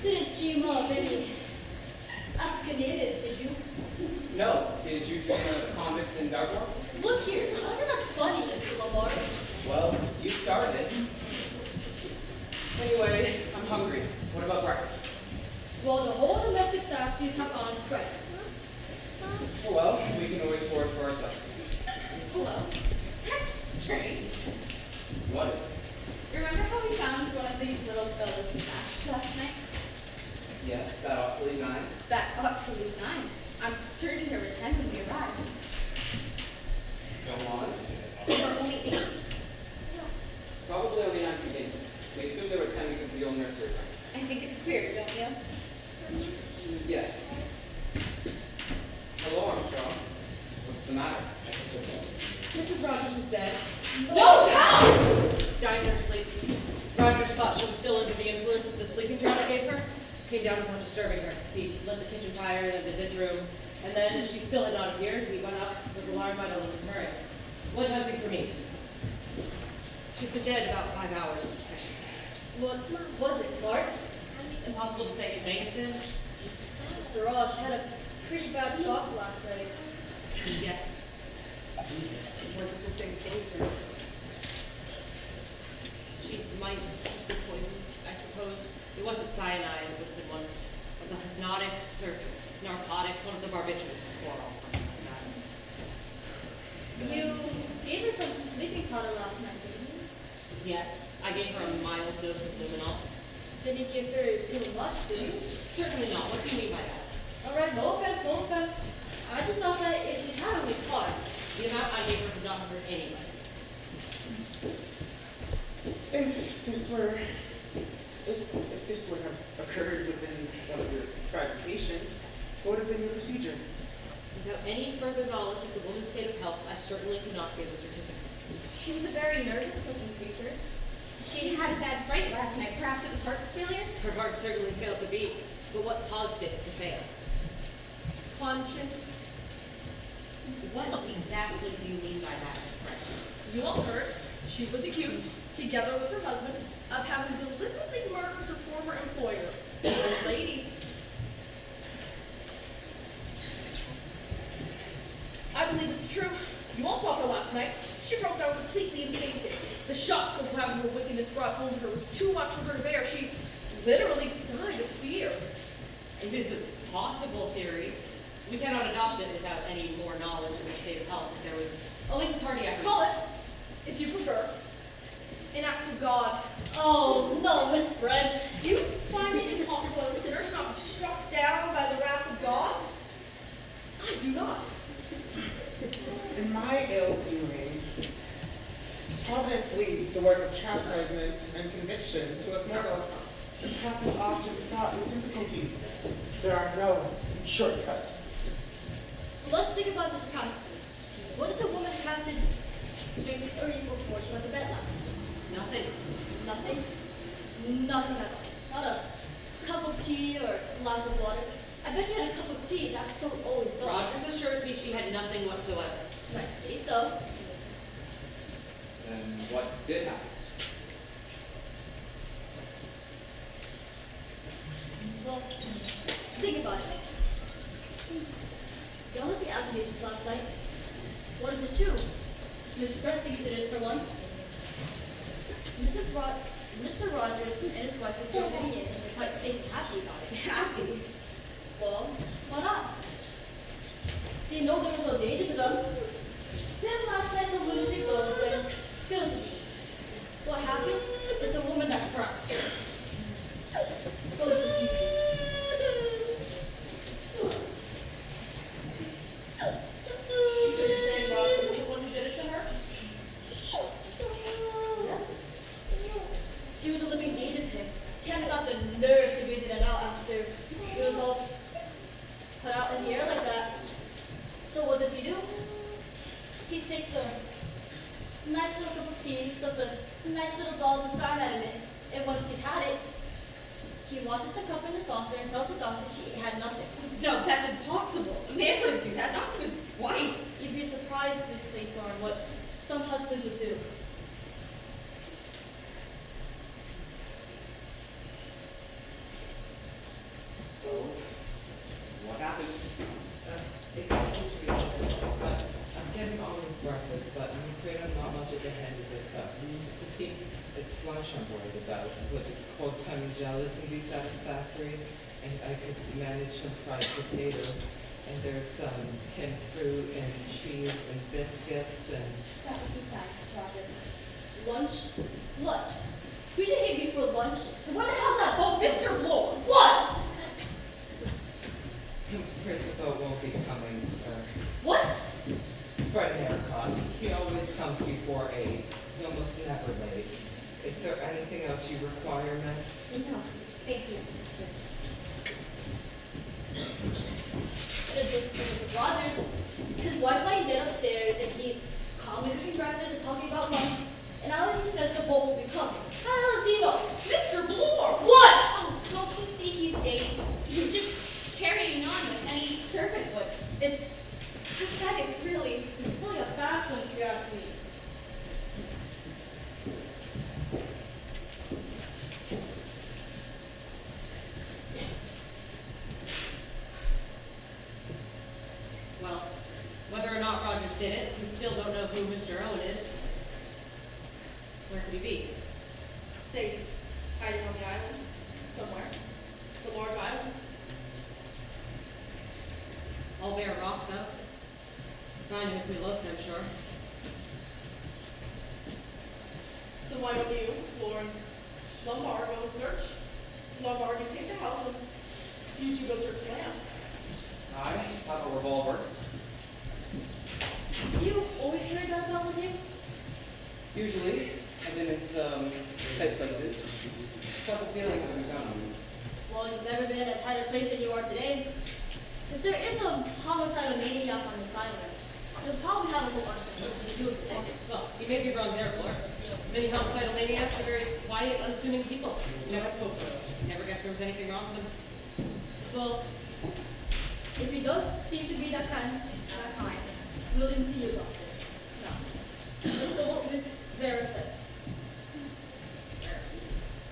Didn't you love any African natives, did you? No. Did you join the convicts in Dartmoor? Look here, I think that's funny, Mr. Lamar. Well, you started. Anyway, I'm hungry. What about breakfast? Well, the whole domestic staff seems to have gone on strike. Oh well, we can always forage for ourselves. hello. That's strange. What is? Remember how we found one of these little fellas smashed last night? Yes, that ought to leave 9. That ought to leave 9. I'm certain there were 10 when we arrived. Go on. There were only 8. Probably only 1980. We assume there were 10 because of the old nursery. I think it's queer, don't you? Yes. Hello, Armstrong. What's the matter? Mrs. Rogers is dead. No, how? Died in her sleep. Rogers thought she was still under the influence of the sleeping drug I gave her. Came down upon disturbing her. He lit the kitchen fire and entered this room. And then, as she still had not appeared, he went up, was alarmed by the look of her. Went hunting for me. She's been dead about 5 hours, I should say. What was it, Mark? Impossible to say it may have been. After all, she had a pretty bad shock last night. Yes. Was it the same poison? She might have been poisoned, I suppose. It wasn't cyanide, it would have been one of the hypnotics or narcotics, one of the barbiturates or chloral, something like that. You gave her some sleeping powder last night, didn't you? Yes, I gave her a mild dose of luminol. Didn't give her too much, did you? Certainly not. What do you mean by that? All right, no offense, no offense. I just thought that if she had a weak heart, The amount I gave her did not hurt any less. If this would have occurred within one of your private patients, what would have been your procedure? Without any further knowledge of the woman's state of health, I certainly could not give a certificate. she was a very nervous-looking creature. She had a bad fright last night. Perhaps it was heart failure? Her heart certainly failed to beat, but what caused it to fail? Conscience. What exactly do you mean by that, Miss Price? You all heard, she was accused, together with her husband, of having deliberately murdered her former employer, the old lady. I believe it's true. You all saw her last night. She broke down completely and fainted. The shock of having her wickedness brought home to her was too much for her to bear. She literally died of fear. It is a possible theory. We cannot adopt it without any more knowledge of her state of health. If there was a latent cardiac Call it, if you prefer, an act of God. Oh, no, Miss Brent. You find it impossible that a sinner should not be struck down by the wrath of God? I do not. In my ill-doing, Providence leaves the work of chastisement and conviction to us mortals. The path is often fraught with difficulties. There are no shortcuts. Let's think about this practically. What did the woman have to drink or eat before she went to bed last night? Nothing. Nothing? Nothing at all. Not a cup of tea or a glass of water. I bet she had a cup of tea. That's so always does. Rogers assures me she had nothing whatsoever. I see so. Then what did happen? Well, think about it. Y'all looked at allegations last night. What if it's true? Miss Brent thinks it is for one. Mr. Rogers and his wife were thrown in and they're quite safe and happy about it. Happy? Well, why not? They know there was no danger to them. Then last night some lunatic goes and spills the beans. What happens is the woman that cracks goes to pieces. Yes. She was a living danger to him. She hadn't got the nerve to visit it out after it was all put out in the air like that. So what does he do? He takes a nice little cup of tea, stuffs a nice little doll with cyanide in it, and once she's had it, he washes the cup in the saucer and tells the doctor she had nothing. No, that's impossible. A man wouldn't do that, not to his wife. You'd be surprised, Miss Claythorne, what some husbands would do. So, what happened? Excuse me, but I'm getting on with breakfast, but I'm afraid I'm not much at the hand as I cut. You see, it's lunch I'm worried about. With the cold cunning gelatin be satisfactory, and I could manage some fried potato, and there's some canned fruit and cheese and biscuits and... That would be bad, Travis. Lunch? Lunch? We should hate me for lunch. And where the hell's that boat? Mr. Lord. What? I'm afraid the boat won't be coming, sir. What? Fred Narcott, he Thank you. Yes. Mr. Rogers, his wife's lying dead upstairs, and he's calmly cooking breakfast and talking about lunch. And Alan says the boat will be coming. How the hell does he know? Mr. Bloor! What? Oh, don't you see he's dazed? He's just carrying on with any servant would. It's pathetic, really. He's pulling a fast one, if you ask me. Well, whether or not Rogers did it, we still don't know who Mr. Owen is. Where could he be? States hiding on the island somewhere. It's a large island. All bare rock, though. Find him if we looked, I'm sure. Then why don't you, Lauren, Lombard, go and search? Lombard, you take the house and you two go search the land. I have a revolver. Do you always carry that gun with you? Usually, I've been in some tight places. How's the feeling having found me? Well, you've never been in a tighter place than you are today. If there is a homicidal maniac on this island, he'll probably have a whole arsenal to use it. Well, you may be wrong there, Blur. Many homicidal maniacs are very quiet, unassuming people. Never guess there was anything wrong with them. Well, if he does seem to be that kind, we'll leave him to you, Doctor. Now, Miss Verison.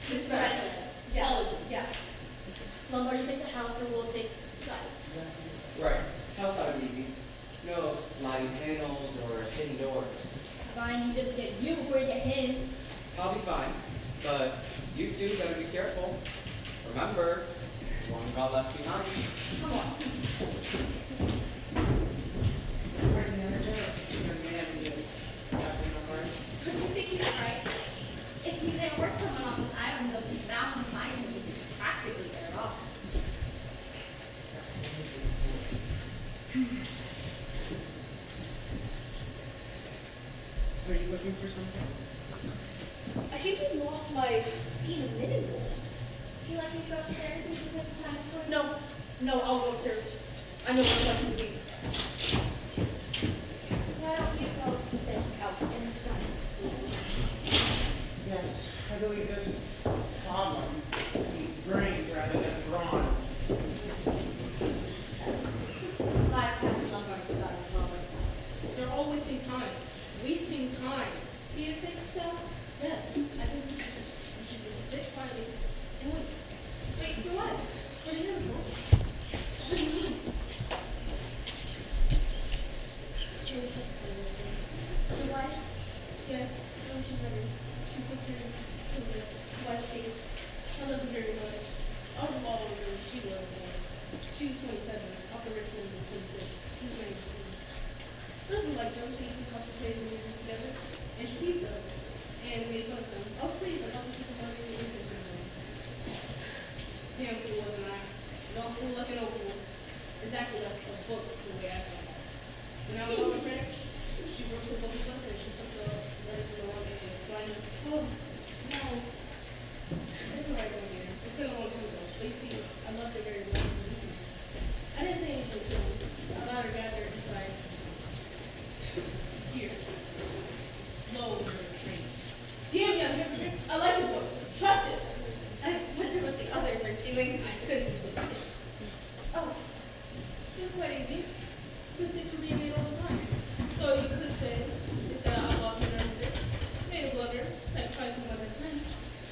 Miss Verison. Yeah. Apologies. Yeah. Lombard, you take the house and we'll take guidance. Right. House out easy. No sliding panels or hidden doors. Fine, you just get you before you get him. I'll be fine. But you two better be careful. Remember, one got left behind. Come on. Where's the manager? There's the manager. Captain Lombard. Don't you think he's right? If there were someone on this island that we found and find him, he's practically better off. Are you looking for something? I seem to have lost my scheme of knitting bowl. Would you like me to go upstairs and see if I can find a sword? No, I'll go upstairs. I know where I'm going to be. Why don't you go sit out in the sun? Yes, I believe this problem needs brains rather than brawn. Glad Captain Lombard's got a problem. They're all wasting time. Wasting time. Do you think so? Yes, I think we should just sit quietly and wait. Wait, for what? For the miracle. What do you mean? The wife? Yes, no, she's very. She's so pretty. So good. Wife, Kate. I love her very much. I was all over her. She was. She was 27. Uncle Richard was 26. He was married to see. Doesn't like them. He used to talk to plays and music together. And she teased them. And made fun of them. I was pleased. I thought the people found really interesting them. Damn fool, wasn't I? No fool like an old fool. Exactly like a book, the way I thought. When I was on my French, she wrote some book with us and she put the letters in the one picture. So I knew, oh, no. It's alright, going there. It's been a long time ago. But you see, I loved her very much. I didn't say anything to her. I allowed her gather inside. Here. Slow and straight. Damn, young hypocrite. I like your book. Trust it. I wonder what the others are doing. I said you should. Oh, It was quite easy. Mistakes were being made all the time. So you could say, is that I lost my nerve a bit, made a blunder, sacrificed one of my best friends.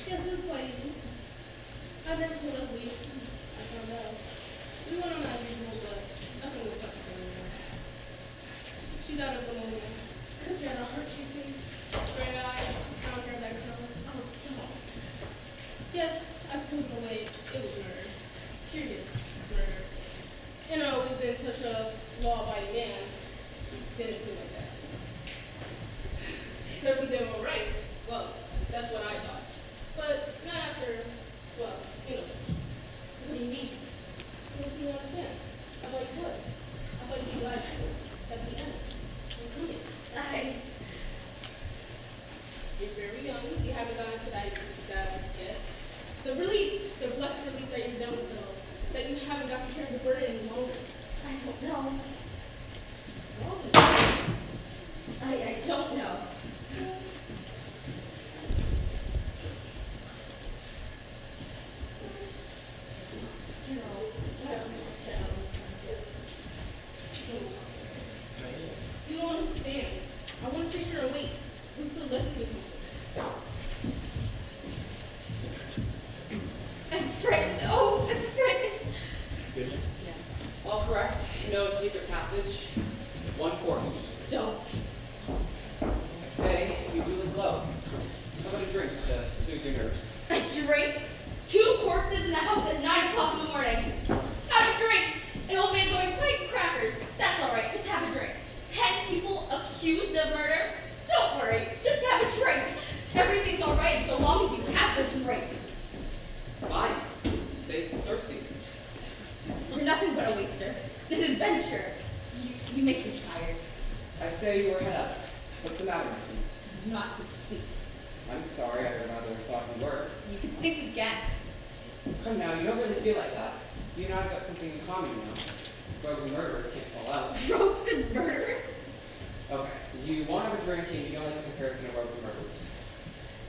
Yes, it was quite easy. I never told Leslie. I found out. We went on as usual, but nothing was quite the same anymore. She died of pneumonia. She had a heart-shaped face, gray eyes, brown hair like her. Oh, tall. Yes, I suppose in a way it was murder. Curious murder. And I've always been such a law-abiding man. Didn't seem like that. Certain them were right. Well, that's what I thought. But not after, well, you know. What do you mean? You don't seem to understand. I thought you would. I thought you'd be glad that the end was coming. You're very young. You haven't gone into that yet. The relief, the blessed care of the burden any longer. I don't know. I don't know. You don't understand. I want to sit here and wait for the lesson to come. I'm frightened. Oh, I'm frightened. All correct. No secret passage. One course. Don't. I say, you do look low. How about a drink to soothe your nerves? A drink? 2 corpses in the house at 9 o'clock in the morning. Have a drink. An old man going, quick, crackers. That's all right. Just have a drink. 10 people accused of murder. Don't worry. Just have a drink. Everything's all right so long as you have a drink. Fine. Stay thirsty. You're nothing but a waster. An adventure. You make me tired. I say you were head up. What's the matter, Missy? Not be sweet. I'm sorry, I would rather have thought you were. You can think again. Come now, you don't really feel like that. You and I have got something in common now. Rogues and murderers can't fall out. Rogues and murderers? Okay, you want to have a drink and you don't like the comparison of rogues and murderers.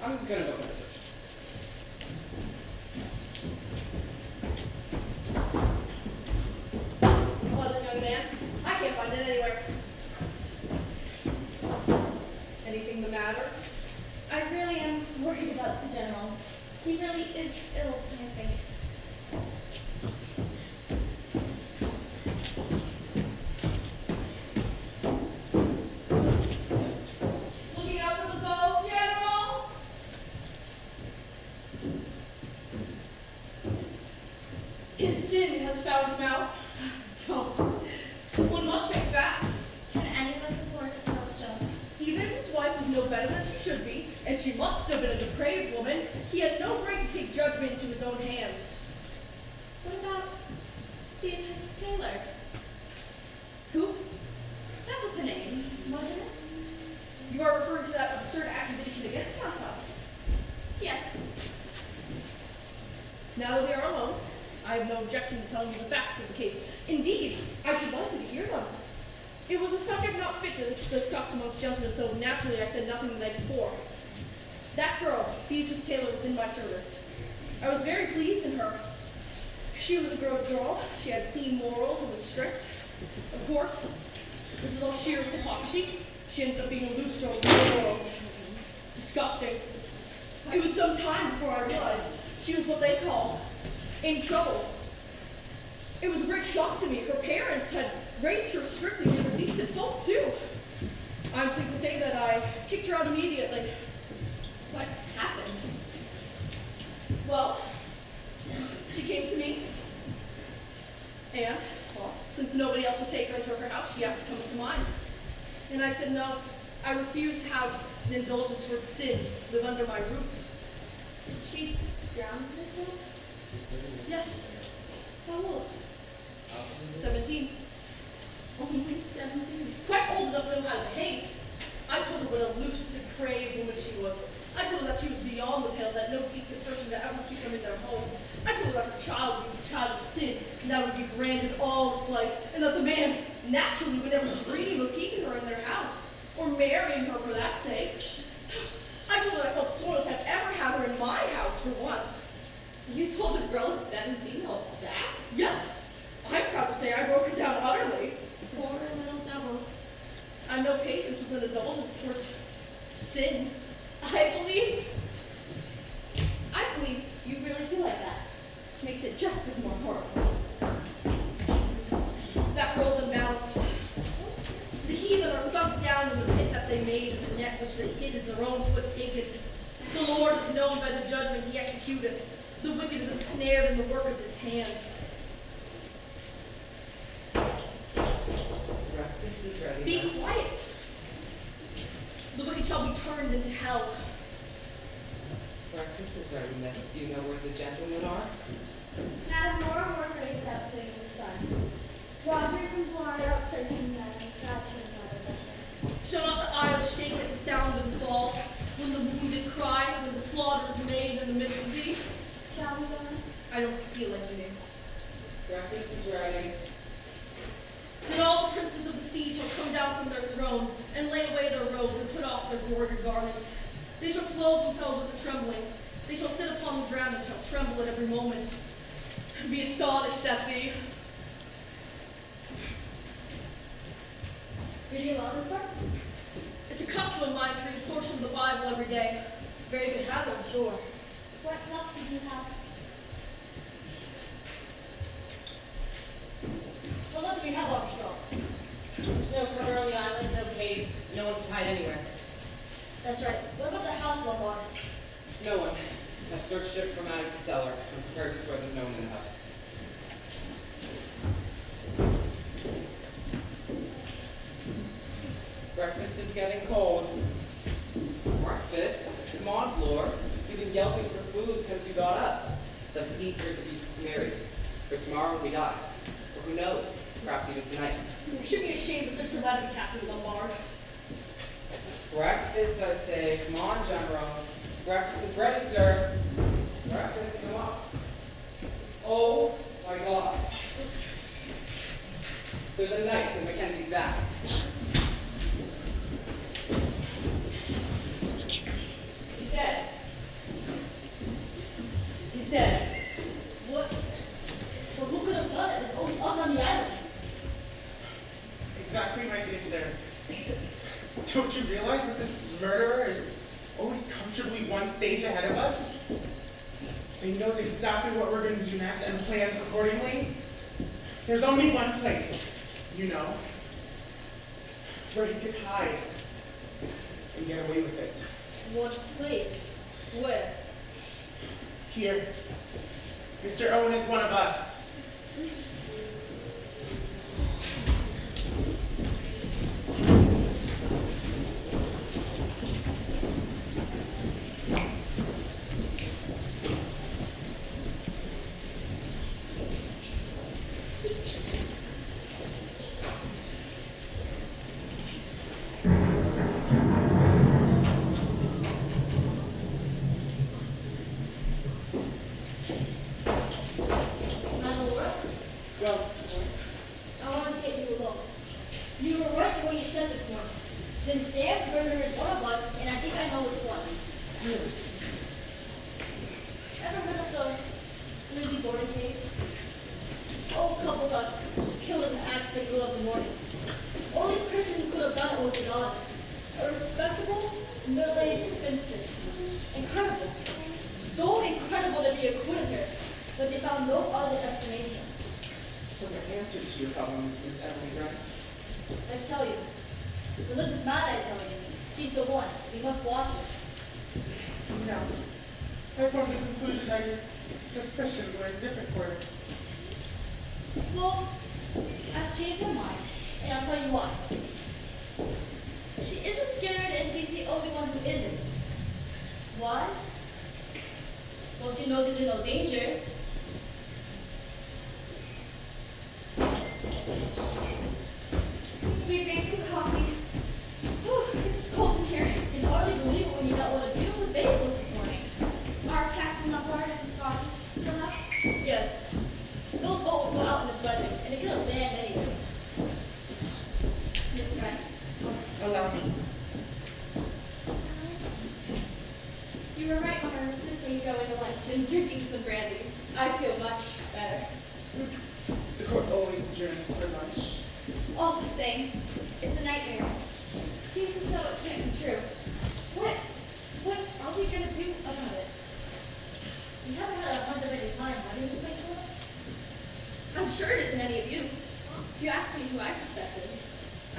I'm gonna go for research. Pleasant young man. I can't find it anywhere. Anything the matter? I really am worried about the general. He really is ill, I think. Looking out for the boat, General! His sin has found him out. Don't. One must face facts. Can any of us afford to throw stones? Even if his wife was no better than she should be, and she must have been a depraved woman, he had no right to take judgment into his own hands. What about Beatrice Taylor? Who? That was the name, wasn't it? You are referring to that absurd accusation against myself. Yes. Now that we are alone, I have no objection to telling you the facts of the case. Indeed, I should like you to hear them. It was a subject not fit to discuss amongst gentlemen, so naturally I said nothing the night before. That girl, Beatrice Taylor, was in my service. I was very pleased in her. She was a girl. She had clean morals and was strict. Of course, this is all sheer hypocrisy. She ended up being a loose joke with morals. Disgusting. It was some time before I realized she was what they call in trouble. It was a great shock to me. Her parents had raised her strictly. They were decent folk, too. I'm pleased to say that I kicked her out immediately. What happened? Well, she came to me, and, well, since nobody else would take her into her house, she asked to come into mine. And I said, no, I refuse to have an indulgence towards sin live under my roof. Did she drown herself? Yes, How old? 17. Only 17. Quite old enough to know how to behave. I told her what a loose, depraved woman she was. I told her that she was beyond the pale, that no decent person would ever keep her in their home. I told her that her child would be the child of sin, and that would be branded all its life, and that the man naturally would never dream of keeping her in their house, or marrying her for that sake. I told her I felt soiled to have ever had her in my house for once. You told a girl of 17 all that? Yes, I'm proud to say I broke her down utterly. Poor little devil. I have no patience with an indulgence towards sin. I believe you really feel like that. Which makes it just as more horrible. That girl's unbalanced. The heathen are sunk down in the pit that they made, and the net which they hid is their own foot taken. The Lord is known by the judgment he executeth. The wicked is ensnared in the work of his hand. Breakfast is ready. Be miss. quiet. The wicked shall be turned into hell. Breakfast is ready, miss. Do you know where the gentlemen are? Madam, more and more graves out sitting in the sun. Rogers and Bly out searching them, scratching them. Shall not the isles shake at the sound of the fall, when the wounded cry, when the slaughter is made in the midst of thee? Shall we go in? I don't feel like eating. Breakfast is ready. Then all the princes of the sea shall come down from their thrones, and lay away their robes, and put off their broidered garments. They shall clothe themselves with the trembling. They shall sit upon the ground, and shall tremble at every moment, and be astonished at thee. Reading aloud, Miss Burke? It's a custom of mine to read a portion of the Bible every day. Very good habit, I'm sure. What luck did you have? What luck do we have, Armstrong? There's no cover on the island, no caves, no one can hide anywhere. That's right. What about the house, Lombard? No one. I've searched it from attic to cellar. I'm prepared to swear there's no one in the house. Breakfast is getting cold. Breakfast? Come on, Lord. You've been yelping for food since you got up. Let's eat, drink, and be merry. For tomorrow we die. Or who knows? Perhaps even tonight. You should be ashamed of this or that of the Captain Lombard. Breakfast, I say. Come on, General. Breakfast is ready, sir. Breakfast, come on. Oh, my God. There's a knife in Mackenzie's bag. He's dead. He's dead. What? Well, who could have done it? There's only us on the island. Exactly, my dear sir. Don't you realize that this murderer is always comfortably one stage ahead of us? And he knows exactly what we're going to do next and plans accordingly? There's only one place, you know, where he could hide and get away with it. What place? Where? Here. Mr. Owen is one of us. Well, I wanted to get you alone. You were right when you said this morning. This damn murderer is one of us, and I think I know which one. Ever heard of the Lizzie Borden case? Old couple got killed in an accident in the morning. Only person who could have done it was the daughter. A respectable, middle-aged spinster. Incredible. So incredible that they acquitted her, but they found no other explanation. So the answer to your problem is Miss Emily, right? I tell you, religious mad, I tell you. She's the one. We must watch her. No. I formed the conclusion that your suspicions were indifferent for her. Well, I've changed my mind, and I'll tell you why. She isn't scared, and she's the only one who isn't. Why? Well, she knows she's in no danger. We made some coffee. Whew, it's cold in here. You can hardly believe it when you got what a beautiful day it was this morning. Our Captain Lombard and Rogers still up? Yes. No boat would go out in this weather, and it could have landed anywhere. Miss Rice. Allow me. You were right on our insisting going to lunch and drinking some brandy. I feel much better. The court always adjourns for lunch. All the same, it's a nightmare. Seems as though it can't be true. What are we gonna do about it? You haven't had a hunt of any kind, have you, before? I'm sure it isn't any of you. If you ask me who I suspected,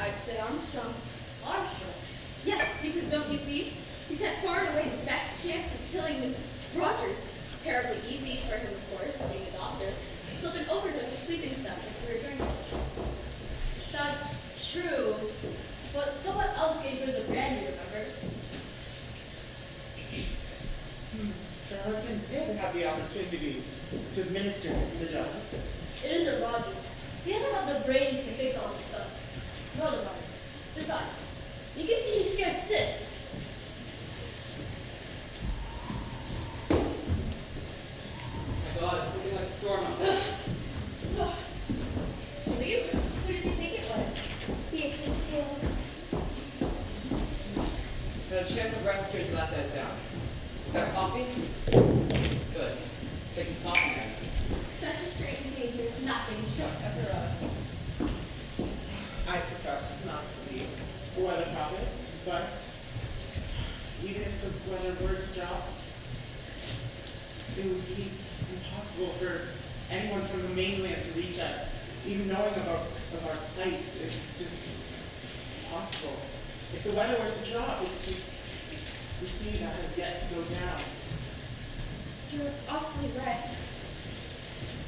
I'd say Armstrong. Armstrong. Yes, because don't you see? He's had far and away the best chance of killing Miss Rogers. Terribly easy for him, of course, being a doctor. Slipped an overdose of sleeping stuff into her drink. That's true. But someone else gave her the brandy, remember? Her husband did have the opportunity to administer the job. It isn't Roger. He hasn't got the brains to fix all this stuff. Nor the money. Besides, you can see he's scared stiff. My God, it's something like a storm out there. No, chance of rest here till that dies down. Is that coffee? Good. Taking coffee next. Such a strange behavior is nothing short of heroic. I profess not to be a weather prophet, but even if the weather were to drop, it would be impossible for anyone from the mainland to reach us. Even knowing of our plights, it's just impossible. If the weather were to drop, it's just the sea that has yet to go down. You're awfully right.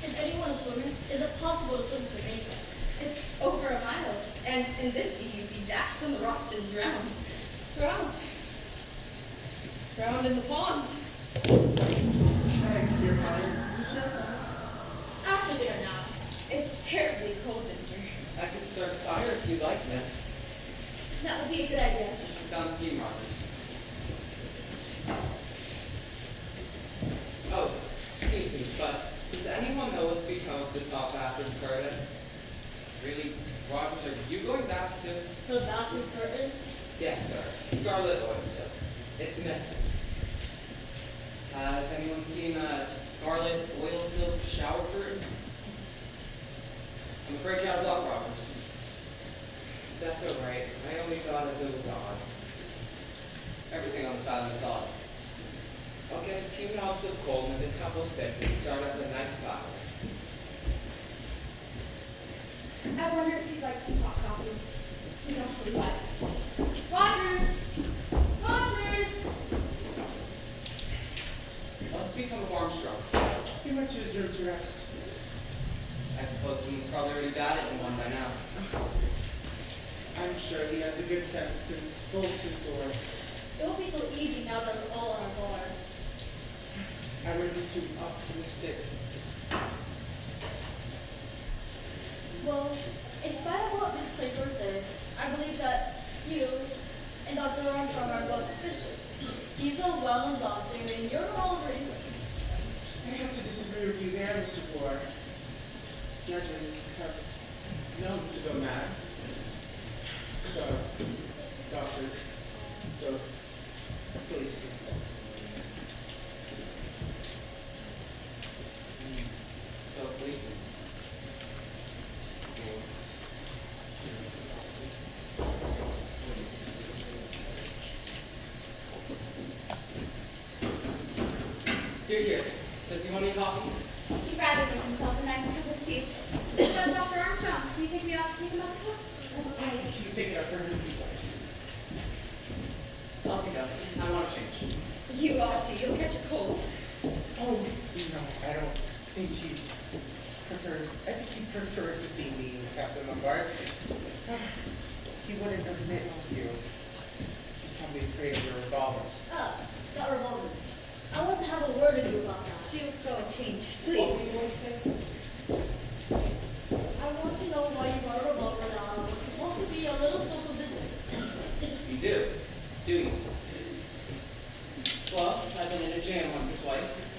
Is anyone a swimmer? Is it possible to swim to the mainland? It's over a mile, and in this sea you'd be dashed on the rocks and drowned. Drowned in the pond. I beg your pardon. Who's this one? After dinner now. It's terribly cold in here. I could start a fire if you'd like, miss. That would be a good idea. Sounds steam, Robert. Oh, excuse me, but does anyone know what's become of the top bathroom curtain? Really, Roger, are you going back to? The bathroom curtain? Yes, sir. Scarlet oil, sir. It's missing. Has anyone seen a scarlet oil silk shower curtain? I'm afraid you're out of luck, Roberts. That's all right. I only thought as it was odd. Everything on this island is odd. I'll get a few knobs of coal and a couple of sticks and start up a nice fire. I wonder if you'd like some hot coffee. He's awfully wet. Rogers! Rogers! Let's become of Armstrong. He went to his room to rest. I suppose someone's probably already got it in one by now. I'm sure he has the good sense to bolt his door. It won't be so easy now that we're all on our guard. I wouldn't be too optimistic. Well, in spite of what Miss Claytor said, I believe that you and Dr. Armstrong are both suspicious. He's a well-known doctor, and you're all over England. I have to disagree with you there, Mr. Bohr. Judges have known to go mad. So, doctors, so, police. So, policeman. Here. Does he want any coffee? He'd rather make himself a nice cup of tea. So, Dr. Armstrong, do you think we ought to take him up the cup? You can take it up for him if you'd like. I'll take it. I want to change. You ought to. You'll catch a cold. Oh, no, I don't think he preferred, I think he preferred to see me, Captain Lombard. He wouldn't admit to you. He's probably afraid of your revolver. Oh, that revolver. I want to have a word with you about that. Do go and change, What please. do you want to say? I want to know why you brought a revolver now. It's supposed to be a little social business. You do you? Well, I've been in a jam once or twice.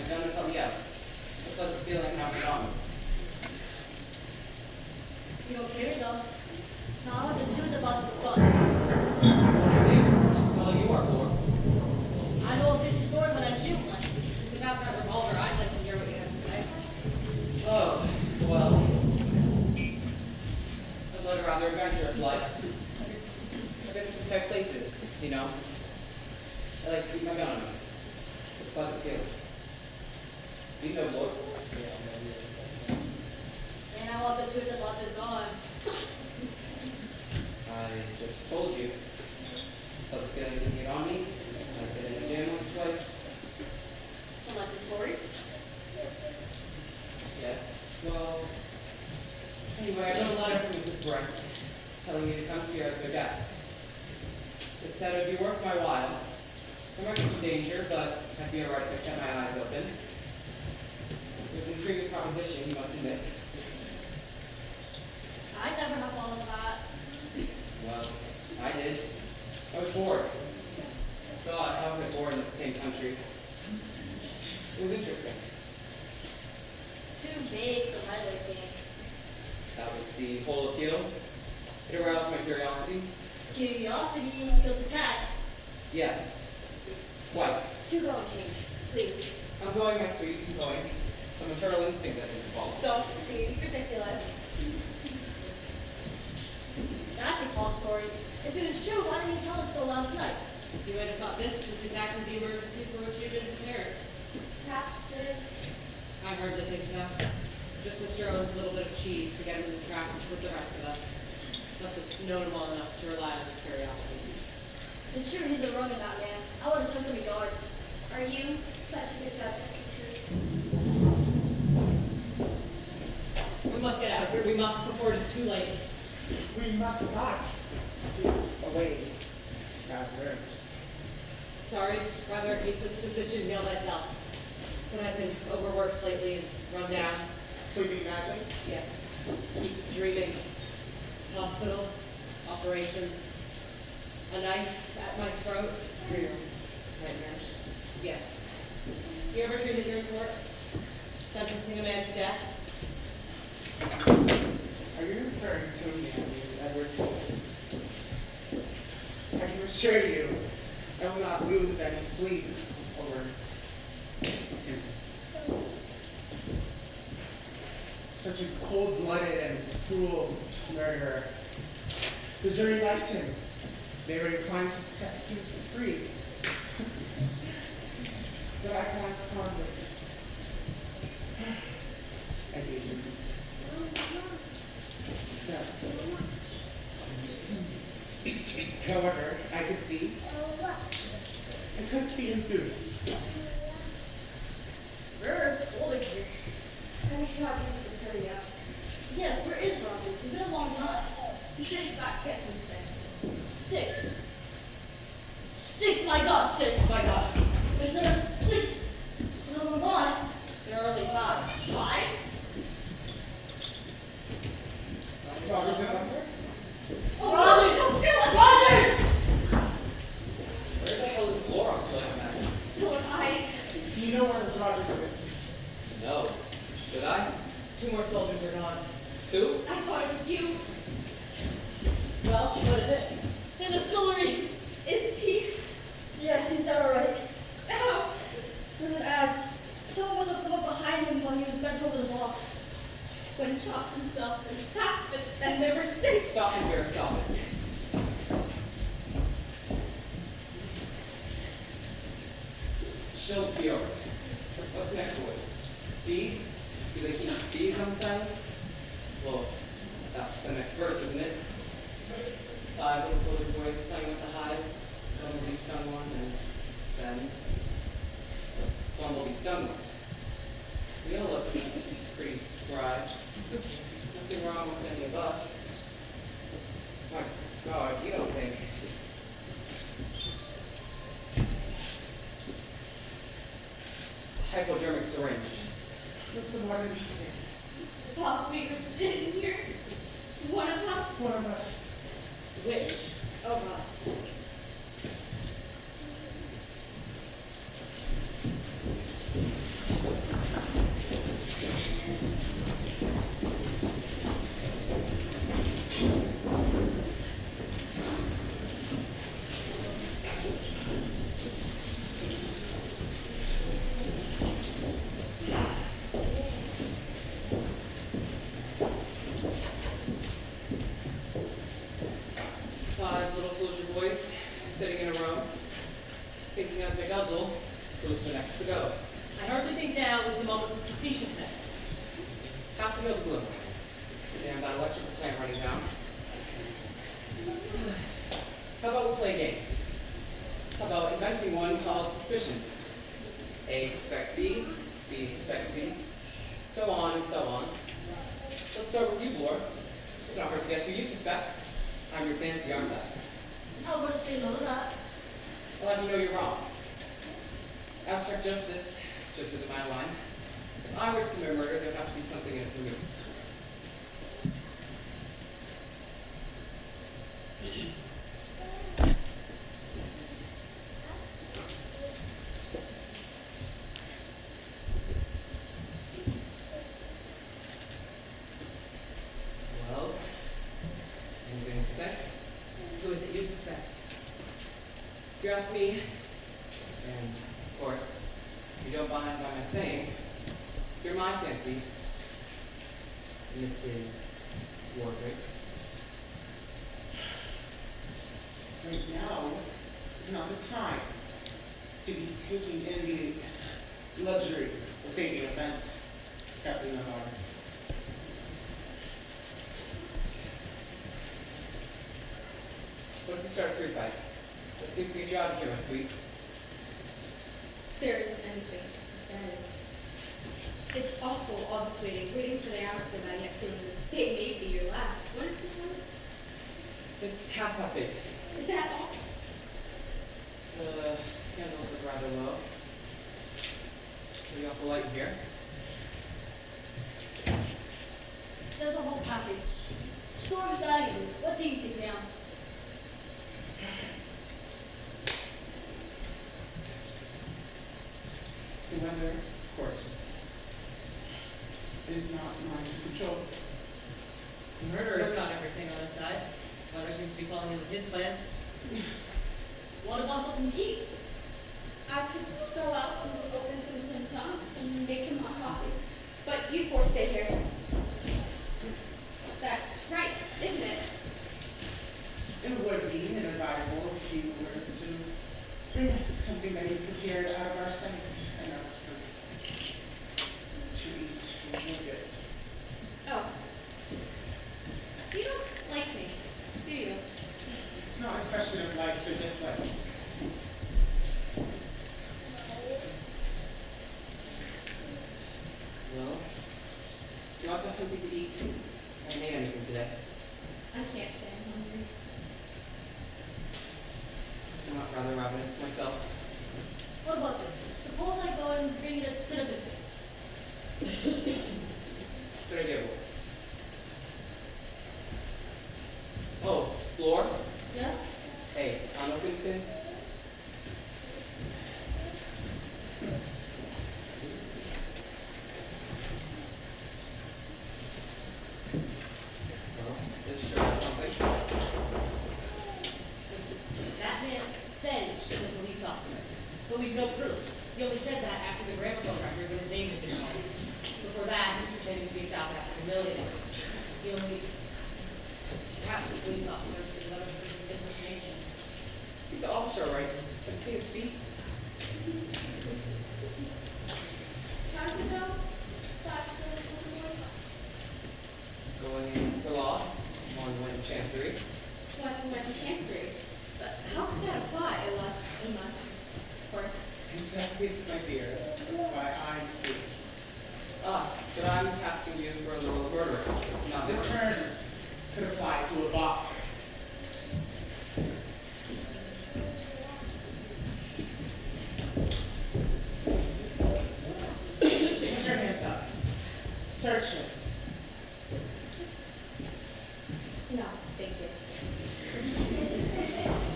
I've done this on the out. It's a pleasant feeling having it on. You don't care though. Now the truth about this gun. She's telling you are for. I know a busy story, but I do one. It's about that revolver. I'd like to hear what you have to say. Oh, well. I've led a rather adventurous life. I've been in some tight places, you know. I like to keep my gun on me. It's a pleasant feeling. You know, Lord. And I want the truth about this gun. I just told you. Pleasant feeling to get on me. I've been in a jam once or twice. So like the story? Yes. Well, anyway, I got a letter from Mrs. Brent telling me to come here as their guest. It said it would be worth my while. There might be some danger, but I'd be alright if I kept my eyes open. It was an intriguing proposition, you must admit. I never have all of that. Well, I did. I was bored. God, how was I bored in this tame country? It was interesting. Too big for my liking. That was the whole appeal. It aroused my curiosity. Curiosity kills a cat. Yes. Quite. Do go and change, please. I'm going, my sweet, I'm going. A maternal instinct, I think, involved. Don't be ridiculous. That's a tall story. If it was true, why didn't you tell us so last night? You might have thought this was exactly the emergency for which you'd been prepared. Perhaps it is. I hardly think so. Just Mr. Owen's little bit of cheese to get him in the trap with the rest of us. Must have known him well enough to rely on his curiosity. It's true he's a runabout man. I would have took him a yard. Are you such a good judge of the truth? We must get out of here. We must before it is too late. We must not give away bad nerves. Sorry, rather a case of physician heal thyself. But I've been overworked lately and run down. Sleeping badly? Yes. Keep dreaming. Hospital, operations, a knife at my throat. Real nightmares. Yes. You ever dream that you're in court? Sentencing a man to death? Are you referring to me, Edwards? I can assure you, I will not lose any sleep over him. Such a cold-blooded and cruel murderer. The jury liked him. They were inclined to set him free. But I passed on with. I gave him death. However, I could see. I couldn't see his goose. Where is Ollie here? I wish Rogers would hurry up. Yes, where is Rogers? It's been a long time. He said he's got to get some sticks. Sticks? Sticks, my God, sticks! My God. There's enough sticks. Some of them gone. There are only 5. 5? Rogers in number? Oh, Rogers! Don't feel it! Rogers! Where the hell is Laura still at, man? Philip, Do you know where Rogers is? No. Should I? 2 more soldiers are gone. 2? I thought it was you. Well, what is it? In the scullery. Is he? Yes, he's dead already. Ow! And then asked, someone was up behind him while he was bent over the box. When chopped himself in half and never since. Stop it, Vera, stop it. She'll be over. What's next, boys? Bees? Do they keep bees on the side? Well, that's the next verse, isn't it? 5 little soldier boys playing with the hive. Bumblebee stung one, and then Bumblebee stung one. We all look pretty spry. Nothing wrong with any of us. My God, you don't think. Hypodermic syringe. Look, the more than you say. While we were sitting here, one of us. One of us. Which of us? Boys sitting in a row, thinking as they guzzle, who's the next to go. I hardly think now is the moment for facetiousness. Have to know the gloom. Damn, that electrical plant running down. How about we play a game? How about inventing one called Suspicions? A suspects B, B suspects C, so on and so on. Let's start with you, Blore. It's not hard to guess who you suspect. I'm your fancy, aren't I? I would say no to that. I'll have you know you're wrong. Abstract justice just isn't my line. If I were to commit murder, there'd have to be something in it for me. Well, anything to say? Who is it you suspect? If you ask me, You're my fancy, Mrs. Wardrick. Right now is not the time to be taking in the luxury of taking offense, Captain Lamar. What if we start a free fight? That seems to get you out of here, my sweet. There isn't anything to say. It's awful, all this waiting for the hours to go by, yet feeling the day may be your last. What is the time? It's 8:30. Is that all? Candles look rather low. Pretty awful light in here. There's a whole package. Storm's valuable. What do you think now? The weather, of course, is not mine to control. The murderer's got everything on his side. Weather seems to be falling in with his plans. Want to buy something to eat? I could go out and open some Tim Tam and make some hot coffee. But you four stay here. That's right, isn't it? It would be inadvisable if you were to bring us something that you've prepared out of our sight and us to eat and drink it. Oh. You don't like me, do you? It's not a question of likes or dislikes. Well, do you want to have something to eat? I haven't ate anything today. I can't say I'm hungry. I'm not rather ravenous myself. What about this? Suppose I go and bring you to the biscuits. Good idea. Oh, Lore? Yeah? Hey, on Oakington? Well, this sure is something. That man says he's a police officer, but we've no proof. He only said that after the gramophone record when his name had been called. Before that, he was pretending to be a South African millionaire. He only, perhaps the police officer is another person's impersonation. He's an officer, right? Have you seen his feet? How's it go? Those boys? Going in for law. One went to Chancery. One went to Chancery. But how could that apply unless, of course, Exactly, my dear. That's why I'm here. But I'm casting you for the role of murderer. Not The murderer. term could apply to a boxer. Put your hands up. Search him. no, thank you.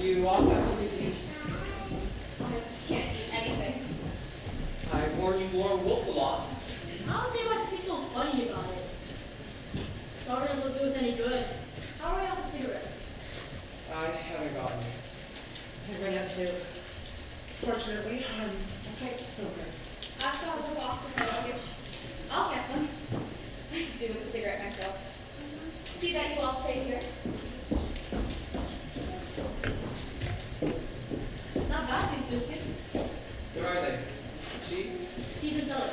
Do you want to have something to eat? I can't eat anything. I warn you, Lore Wolf a lot. How's they want to be so funny about it? Starters won't do us any good. How are we out of cigarettes? I haven't gotten any. I ran out too. Fortunately, I'm quite sober. I still have a box of my luggage. I'll get them. I could do with a cigarette myself. See that you all stay here. Not bad, these biscuits. What are they? Cheese? Cheese and celery.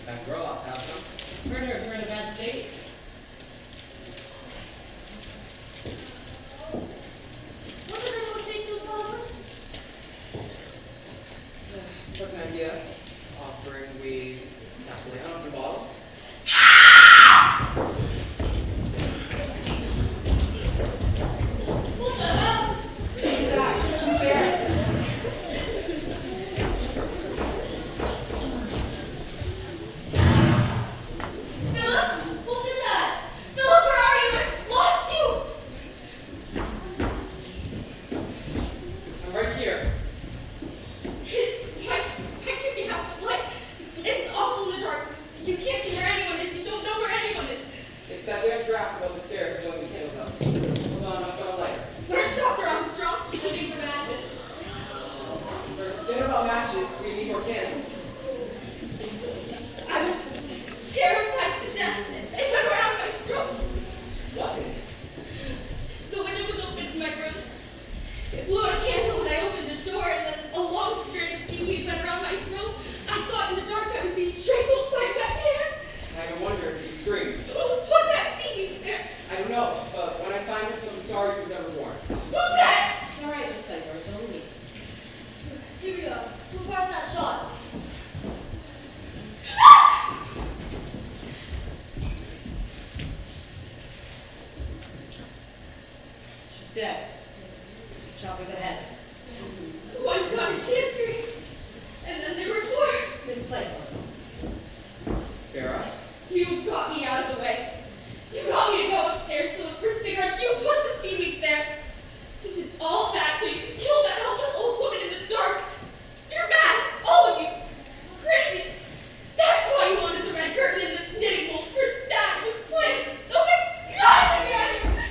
That girl ought to have some. Murderers are in a bad state. What did anyone say to us while it was? What's an idea? Offering we happily unopen the bottle. What the hell? Who's that? Who's there? Philip, who did that? Philip, where are you? I've lost you. I'm right here. Why can't we have some light? It's awful in the dark. You can't see where anyone is. You don't know where anyone is. It's that damn draft above the stairs blowing the candles out. Hold on, I'll start a lighter. Where's Dr. Armstrong? Looking for matches. Forget about matches. We need more candles. I was You got me out of the way. You got me to go upstairs to look for cigarettes. You put the seaweed there. You did all of that so you could kill that helpless old woman in the dark. You're mad, all of you. Crazy. That's why you wanted the red curtain and the knitting wool. For that was plans. Oh my God, get me out of here.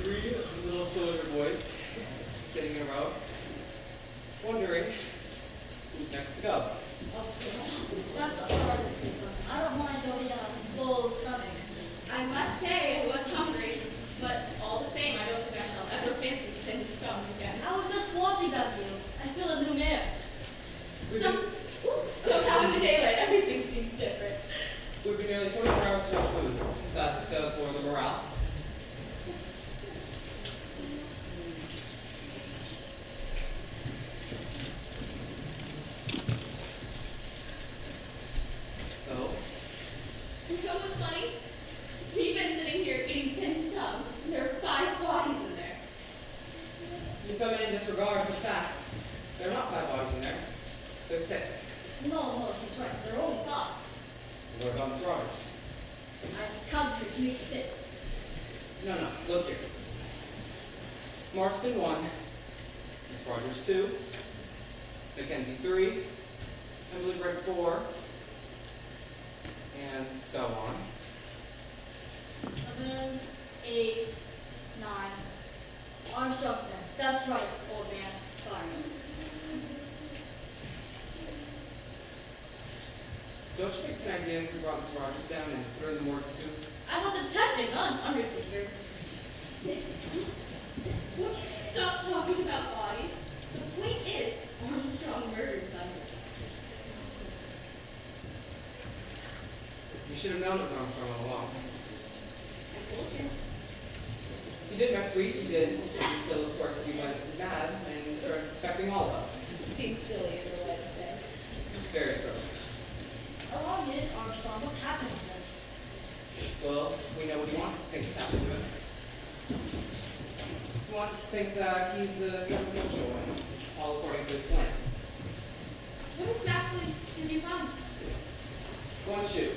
Three little soldier boys sitting in a row, wondering who's next to go. That's the hardest thing. I don't mind going down full stomach. I must say I was hungry, but all the same, I don't think I shall ever fancy singing song again. I was just wanting of you. I feel a new man. Somehow in the daylight, everything seems different. We've been nearly 24 hours without food. That does lower the morale. So, You know what's funny? We've been sitting here eating tinned tongue, and there are 5 bodies in there. you feminine disregard the facts. There are not 5 bodies in there. There's 6. No, she's right. They're only 5. What about Miss Rogers? I've counted to make it. No, look here. Marston 1, Miss Rogers 2, Mackenzie 3, Emily Britt 4, and so on. 7, 8, 9. Armstrong 10. That's right, old man. Sorry. Don't you think it's an idea if we brought Miss Rogers down and put her in the morgue too? I'm a detective, not an undertaker. Won't you two stop talking about bodies? The point is, Armstrong murdered them. You should have known it was Armstrong all along. I told you. You did, my sweet, you did. Until, of course, you went mad and started suspecting all of us. Seems silly in the way to say. Very so. Along in Armstrong, what happened to him? Well, we know what he wants us to think has happened to him. He wants us to think that he's the seventh social one, all according to his plan. What exactly did you find? One shoe.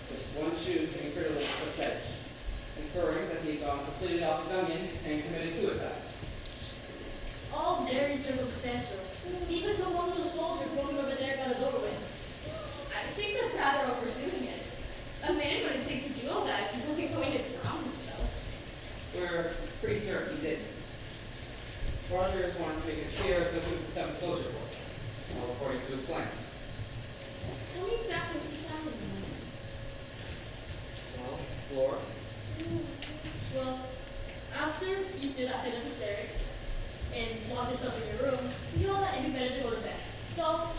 Just one shoe sitting prettily on the cliff's edge, inferring that he had gone completely off his onion and committed suicide. All very circumstantial. Even to one little soldier broken over there got a doorway. I think that's rather overdoing it. A man wouldn't take to do all that if he wasn't going to drown himself. We're pretty certain he did. Rogers wanted to make it clear as though he was the seventh soldier boy, all according to his plan. Tell me exactly what you found in him. Well, Laura, Well, after you did that bit of hysterics and locked yourself in your room, you all thought it'd be better to go to bed. So,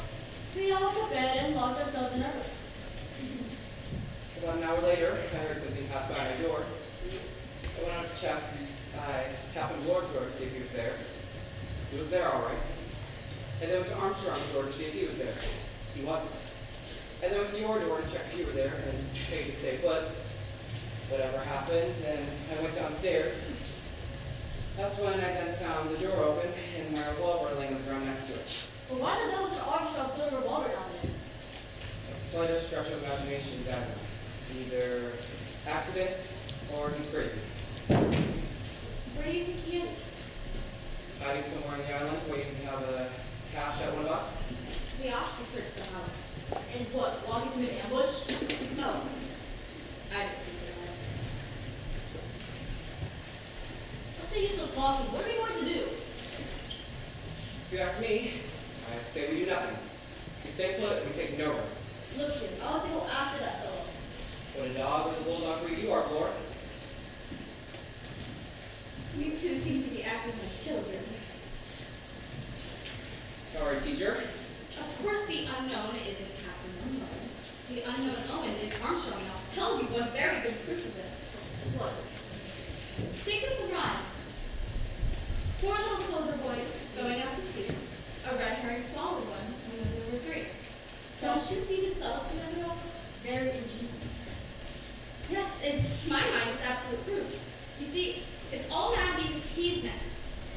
we all went to bed and locked ourselves in our rooms. about an hour later, I heard something pass by my door. I went out to check. I tapped on Laura's door to see if he was there. He was there, all right. And then went to Armstrong's door to see if he was there. He wasn't. And then went to your door to check if you were there and paid to stay put. Whatever happened, and I went downstairs. That's when I then found the door open and my revolver laying on the ground next to it. But why the hell was Armstrong throw a revolver down there? A slightest stretch of imagination, Agatha. Either accident or he's crazy. Where do you think he is? Hiding somewhere on the island, waiting to have a cash at one of us. We actually searched the house. And what, walking to an ambush? No. I didn't think of that. What's the use of talking? What are we going to do? If you ask me, I'd say we do nothing. We stay put and we take no risks. Look here, I'll go after that fellow. What a dog with a bulldog breed you are, Lord. You two seem to be acting like children. Sorry, teacher. Of course the unknown isn't Captain Unknown. The unknown Owen is Armstrong, and I'll tell you one very good proof of it. What? Think of the rhyme. see, it's all mad because he's mad.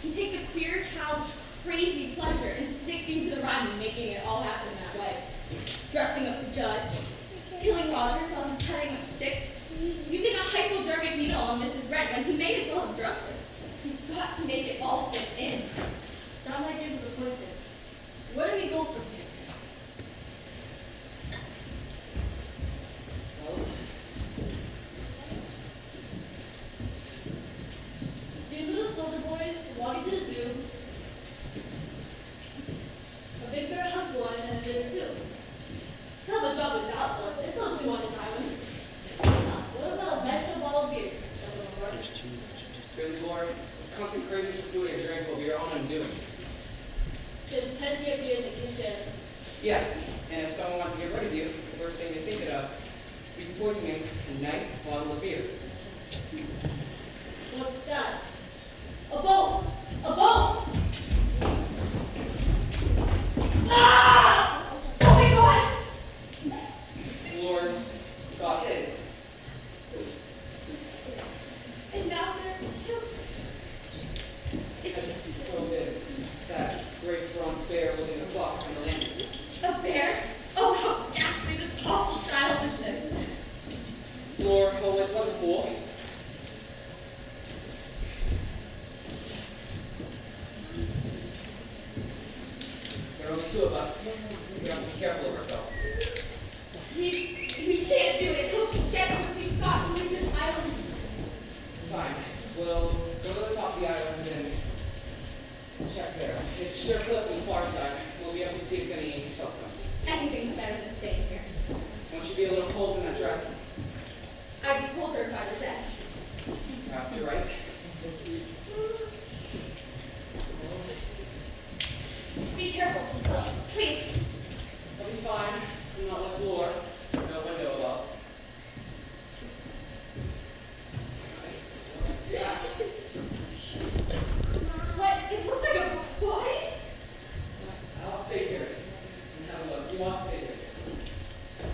He takes a queer, childish, crazy pleasure in sticking to the rhyme and making it all happen that way. Dressing up the judge, killing Rogers while he's cutting up sticks, using a hypodermic needle on Mrs. Brent when he may as well have drugged her. He's got to make it all fit in. Not like it was appointed. Where do we go from here? Well, These little soldier boys walking to the zoo. A big bear hugged one and a dinner too. He'll have a job with that one. There's no zoo on his island. What about a vegetable ball of beer? really, Lord, this constant craving for food and drink will be your own undoing. There's plenty of beer in the kitchen. Yes, and if someone wants to get rid of you, the first thing you're thinking of, you can poison him with a nice bottle of beer. What's that? A boat! A boat! Ah! Oh my God! Lord's got his. And now there are two. It's So did that great bronze bear holding the clock on the land. a bear. Oh, how ghastly this awful childishness. Lord always was a fool. There are only two of us. We have to be careful of ourselves. We shan't do it. He'll get to us. We've got to leave this island. Fine. We'll go to the top of the island and check there. It's sure cliff on the far side. We'll be able to see if any help comes. Anything's better than staying here. Won't you be a little cold in that dress? I'd be colder if I were dead. Perhaps you're right. Be careful. Please. I'll be fine. Do not let Lord. No window above. What? It looks like a body? I'll stay here. And have a look. You want to stay here?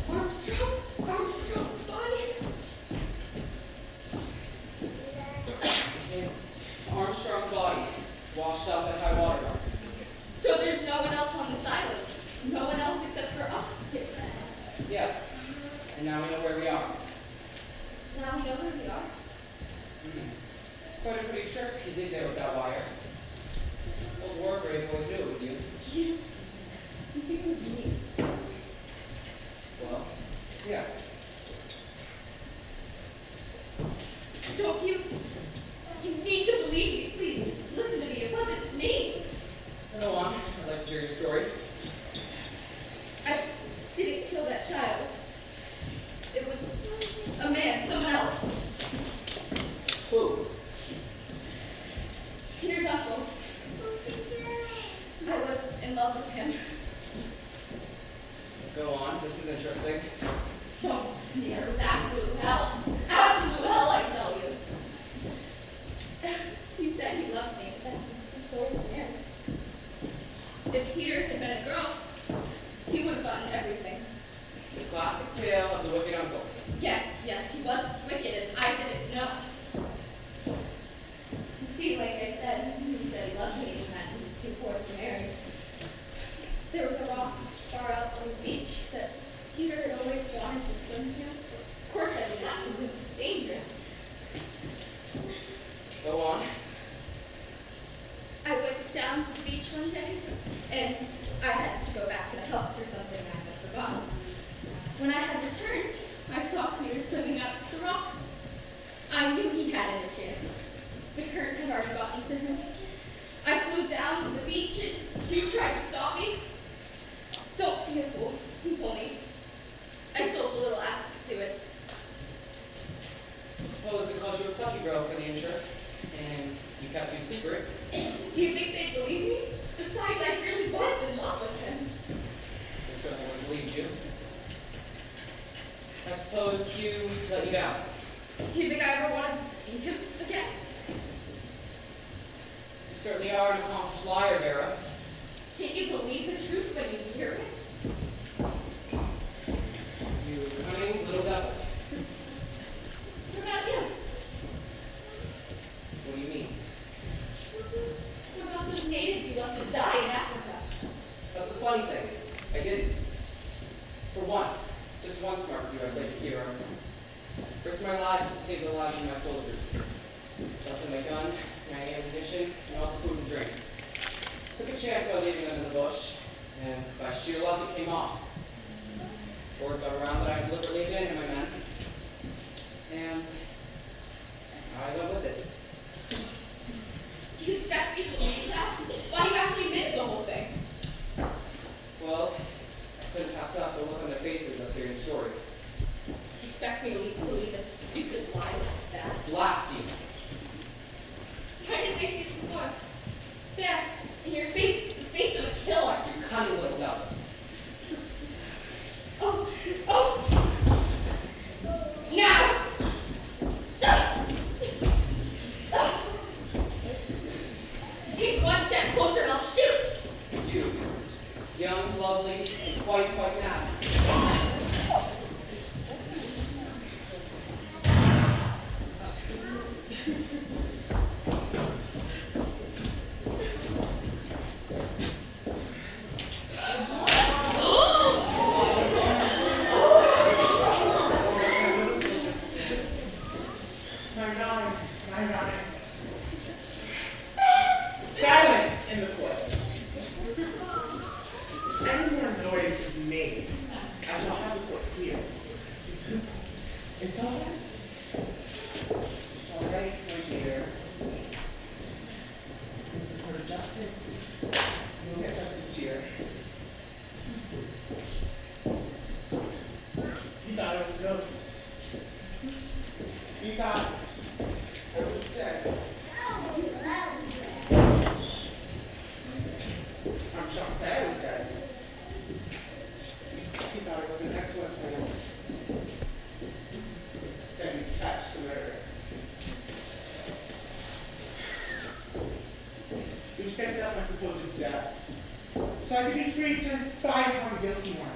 Armstrong? Armstrong's body? It's Armstrong's body, washed up at high water mark. So there's no one else on this island? No one else except for us two? Yes. And now we know where we are. Now we know where we are. But I'm pretty sure you did there with that wire. Old Wargrave always knew it was you. You think it was me? Well, yes. Don't you? You need to believe me. Please, just listen to me. It wasn't me. Go on. I'd like to hear your story. I didn't kill that child. It was a man, someone else. Who? Peter's uncle. I was in love with him. Go on. This is interesting. Don't sneer. It was absolute hell. Absolute hell, I tell you. He said he loved me, but that he was too poor to marry. If Peter had been a girl, he would have gotten everything. The classic tale of the wicked uncle. Yes, he was wicked, and I didn't know. You see, like I said, he said he loved me and that he was too poor to marry. There was a rock far out on the beach that Peter had always wanted to swim to. Of course I did not, it was dangerous. Go on. I went down to the beach one day, and I had to go back to the house or something I had forgotten. When I had returned, I saw Peter swimming up to the rock. I knew he hadn't a chance. The current had already gotten to him. I flew down to the beach, and Hugh tried to stop me. Don't be a fool, he told me. I told the little ass to do it. I suppose they called you a plucky girl for the interest, and you kept your secret. Do you think they'd believe me? Besides, I really was in love with him. They certainly would have believed you. I suppose Hugh let you down. Do you think I ever wanted to see him again? You certainly are an accomplished liar, Vera. Can't you believe the truth when you hear it? You cunning little devil. What about you? chance by leaving them in the bush, and by sheer luck it came off. Word got around that I had deliberately abandoned my men, and I went with it. Do you expect me to believe that? Why, you actually admitted the whole thing. Well, I couldn't pass up the look on their faces of hearing the story. You expect me to believe a stupid lie like that? Blast you! Why didn't they see it before? There, in your face, the face of a killer. You cunning little devil. Oh, oh! Now! Take one step closer and I'll shoot! You, young, lovely, and quite mad. My darling. Silence in the court. Any more noise is made, I shall have the court clear. It's all right. It's all right, my dear. Mr. Court of Justice, you'll get justice here. You thought it was ghosts. You thought I was dead. I'm sure said I was dead. He thought it was an excellent plan. Then we catch the murderer. We fix up my supposed death, so I could be free to spy upon the guilty one.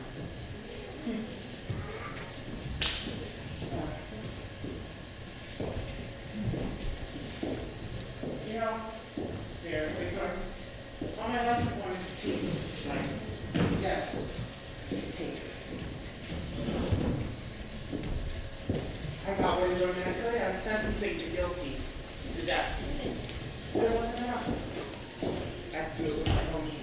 You know, there, all my life I wanted to take, like, yes, take. I got what enjoyment I could out of sentencing the guilty to death. But it wasn't enough. I had to do it with my own hands.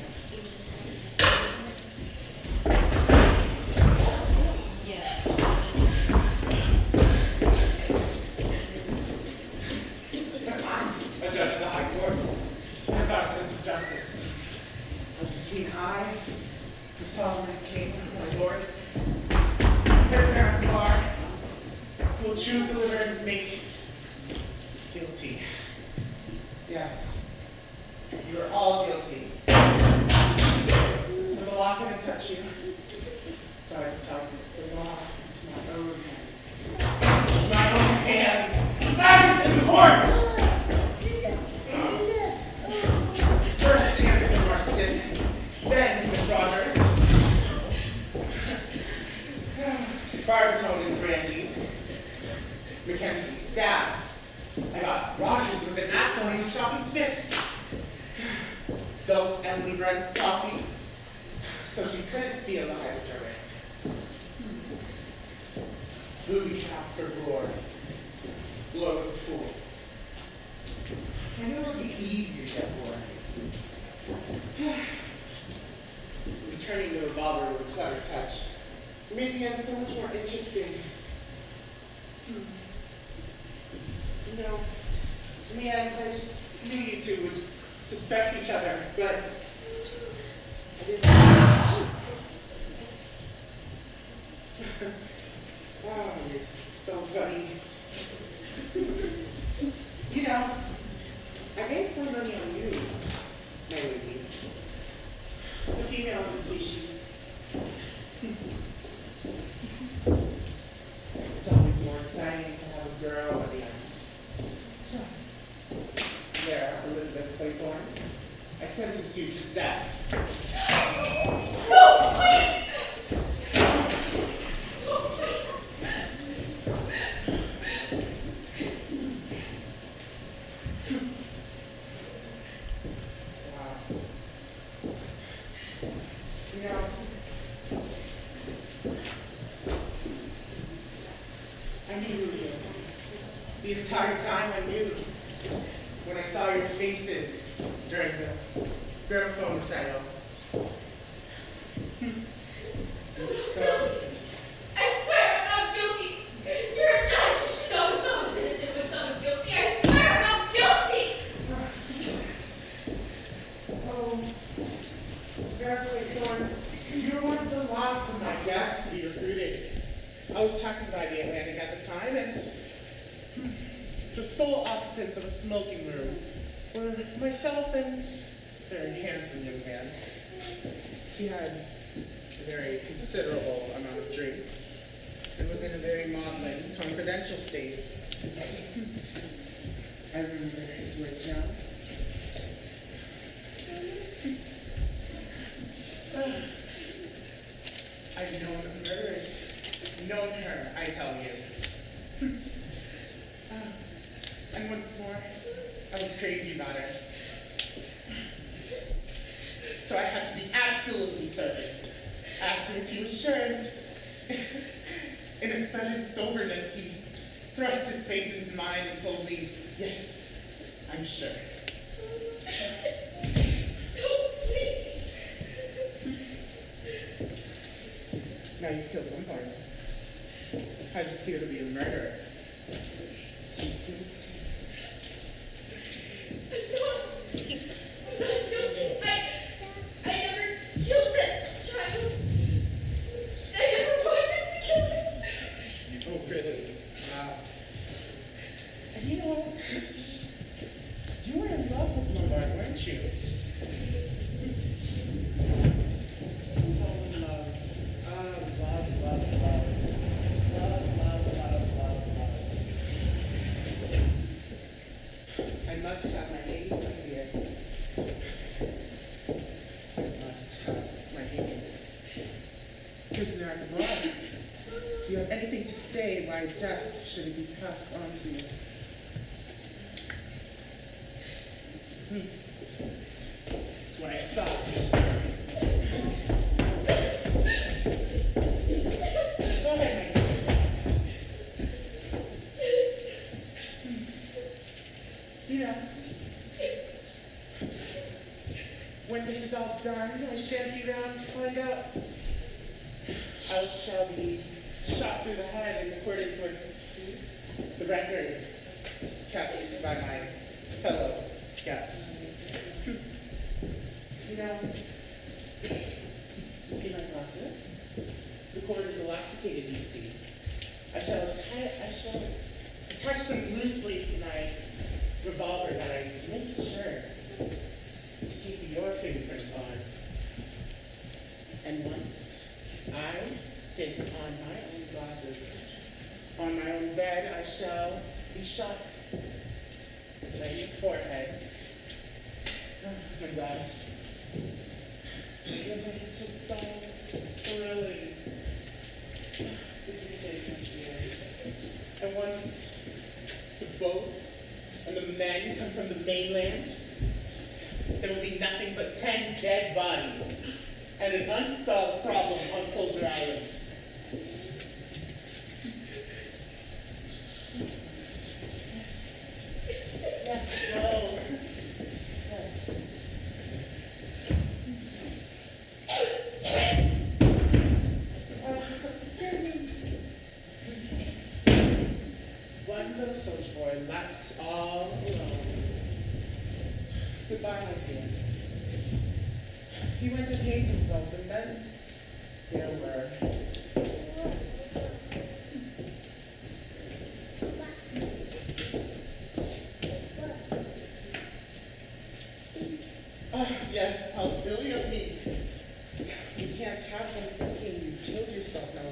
A judge of the High Court. I've got a sense of justice. As between I, the sovereign king, my lord, prisoner at the bar, will true deliverance make guilty. Yes, you are all guilty. But the law couldn't touch you. So I have to tell you, the law is my own hands. It's my own hands. Silence in the court! First Anthony Marston, then Miss Rogers. Baritone and brandy. Mackenzie stabbed. I got Rogers with an axe while he was chopping sticks. Don't Emily Brent's coffee, so she couldn't feel the hypodermic. Booby trapped for Glore. Glore was a fool. I knew it would be easy to get Glore. Returning the revolver was a clever touch. It made the end so much more interesting. You know, in the end, I just knew you two would suspect each other, but I didn't. Oh, you're so funny. You know, I made some money on you, my lady. The female of the species. It's always more exciting to have a girl at the end. So, there, Elizabeth Claythorne. I sentence you to death. No, please! You know, I knew you were guilty. The entire time I knew. When I saw your faces during the gramophone recital. So, I swear I'm not guilty. You're a judge. You should know when someone's innocent, when someone's guilty. I swear I'm not guilty. oh, Beverly Thorne, you're one of the last of my guests to be recruited. I was passing by the Atlantic at the time, and the sole occupants of a smoking room were myself and a very handsome young man. He had a very considerable amount of drink and was in a very maudlin, confidential state. I remember his words now. I've known murderers. Known her, I tell you. And once more, I was crazy about her. So I had to be absolutely certain. I asked him if he was sure, and in a sudden soberness, he thrust his face into mine and told me, yes, I'm sure. Now you've killed one partner. How does it feel to be a murderer? I'm not guilty. I never killed that child. I never wanted to kill him. Oh, really? Wow. And you know, you were in love with Lowell, weren't you? So in love. Love, love, love. Love, love, love, love, love. I must have my baby, my dear. I must have my baby. Prisoner at the bar, do you have anything to say why death should be passed on to you? That's what I thought. Go ahead, my dear. You know, when this is all done, I shan't be around to find out. I shall be shot through the head in accordance with the record kept by my fellow guests. You know, you see my process? The cord is elasticated, you see. I shall attach them loosely to my revolver that I make sure to keep your fingerprint on. And once I sit on my own glasses, on my own bed, I shall be shot right in the forehead. Oh my gosh. My goodness, it's just so thrilling. This is it, my dear. And once the boats and the men come from the mainland, there will be nothing but 10 dead bodies and an unsolved problem on Soldier Island. Yes, no. Yes. One little soldier boy left all alone. Goodbye, my dear. He went to paint himself, and then there were. Yes, how silly of me. You can't have them thinking you killed yourself now,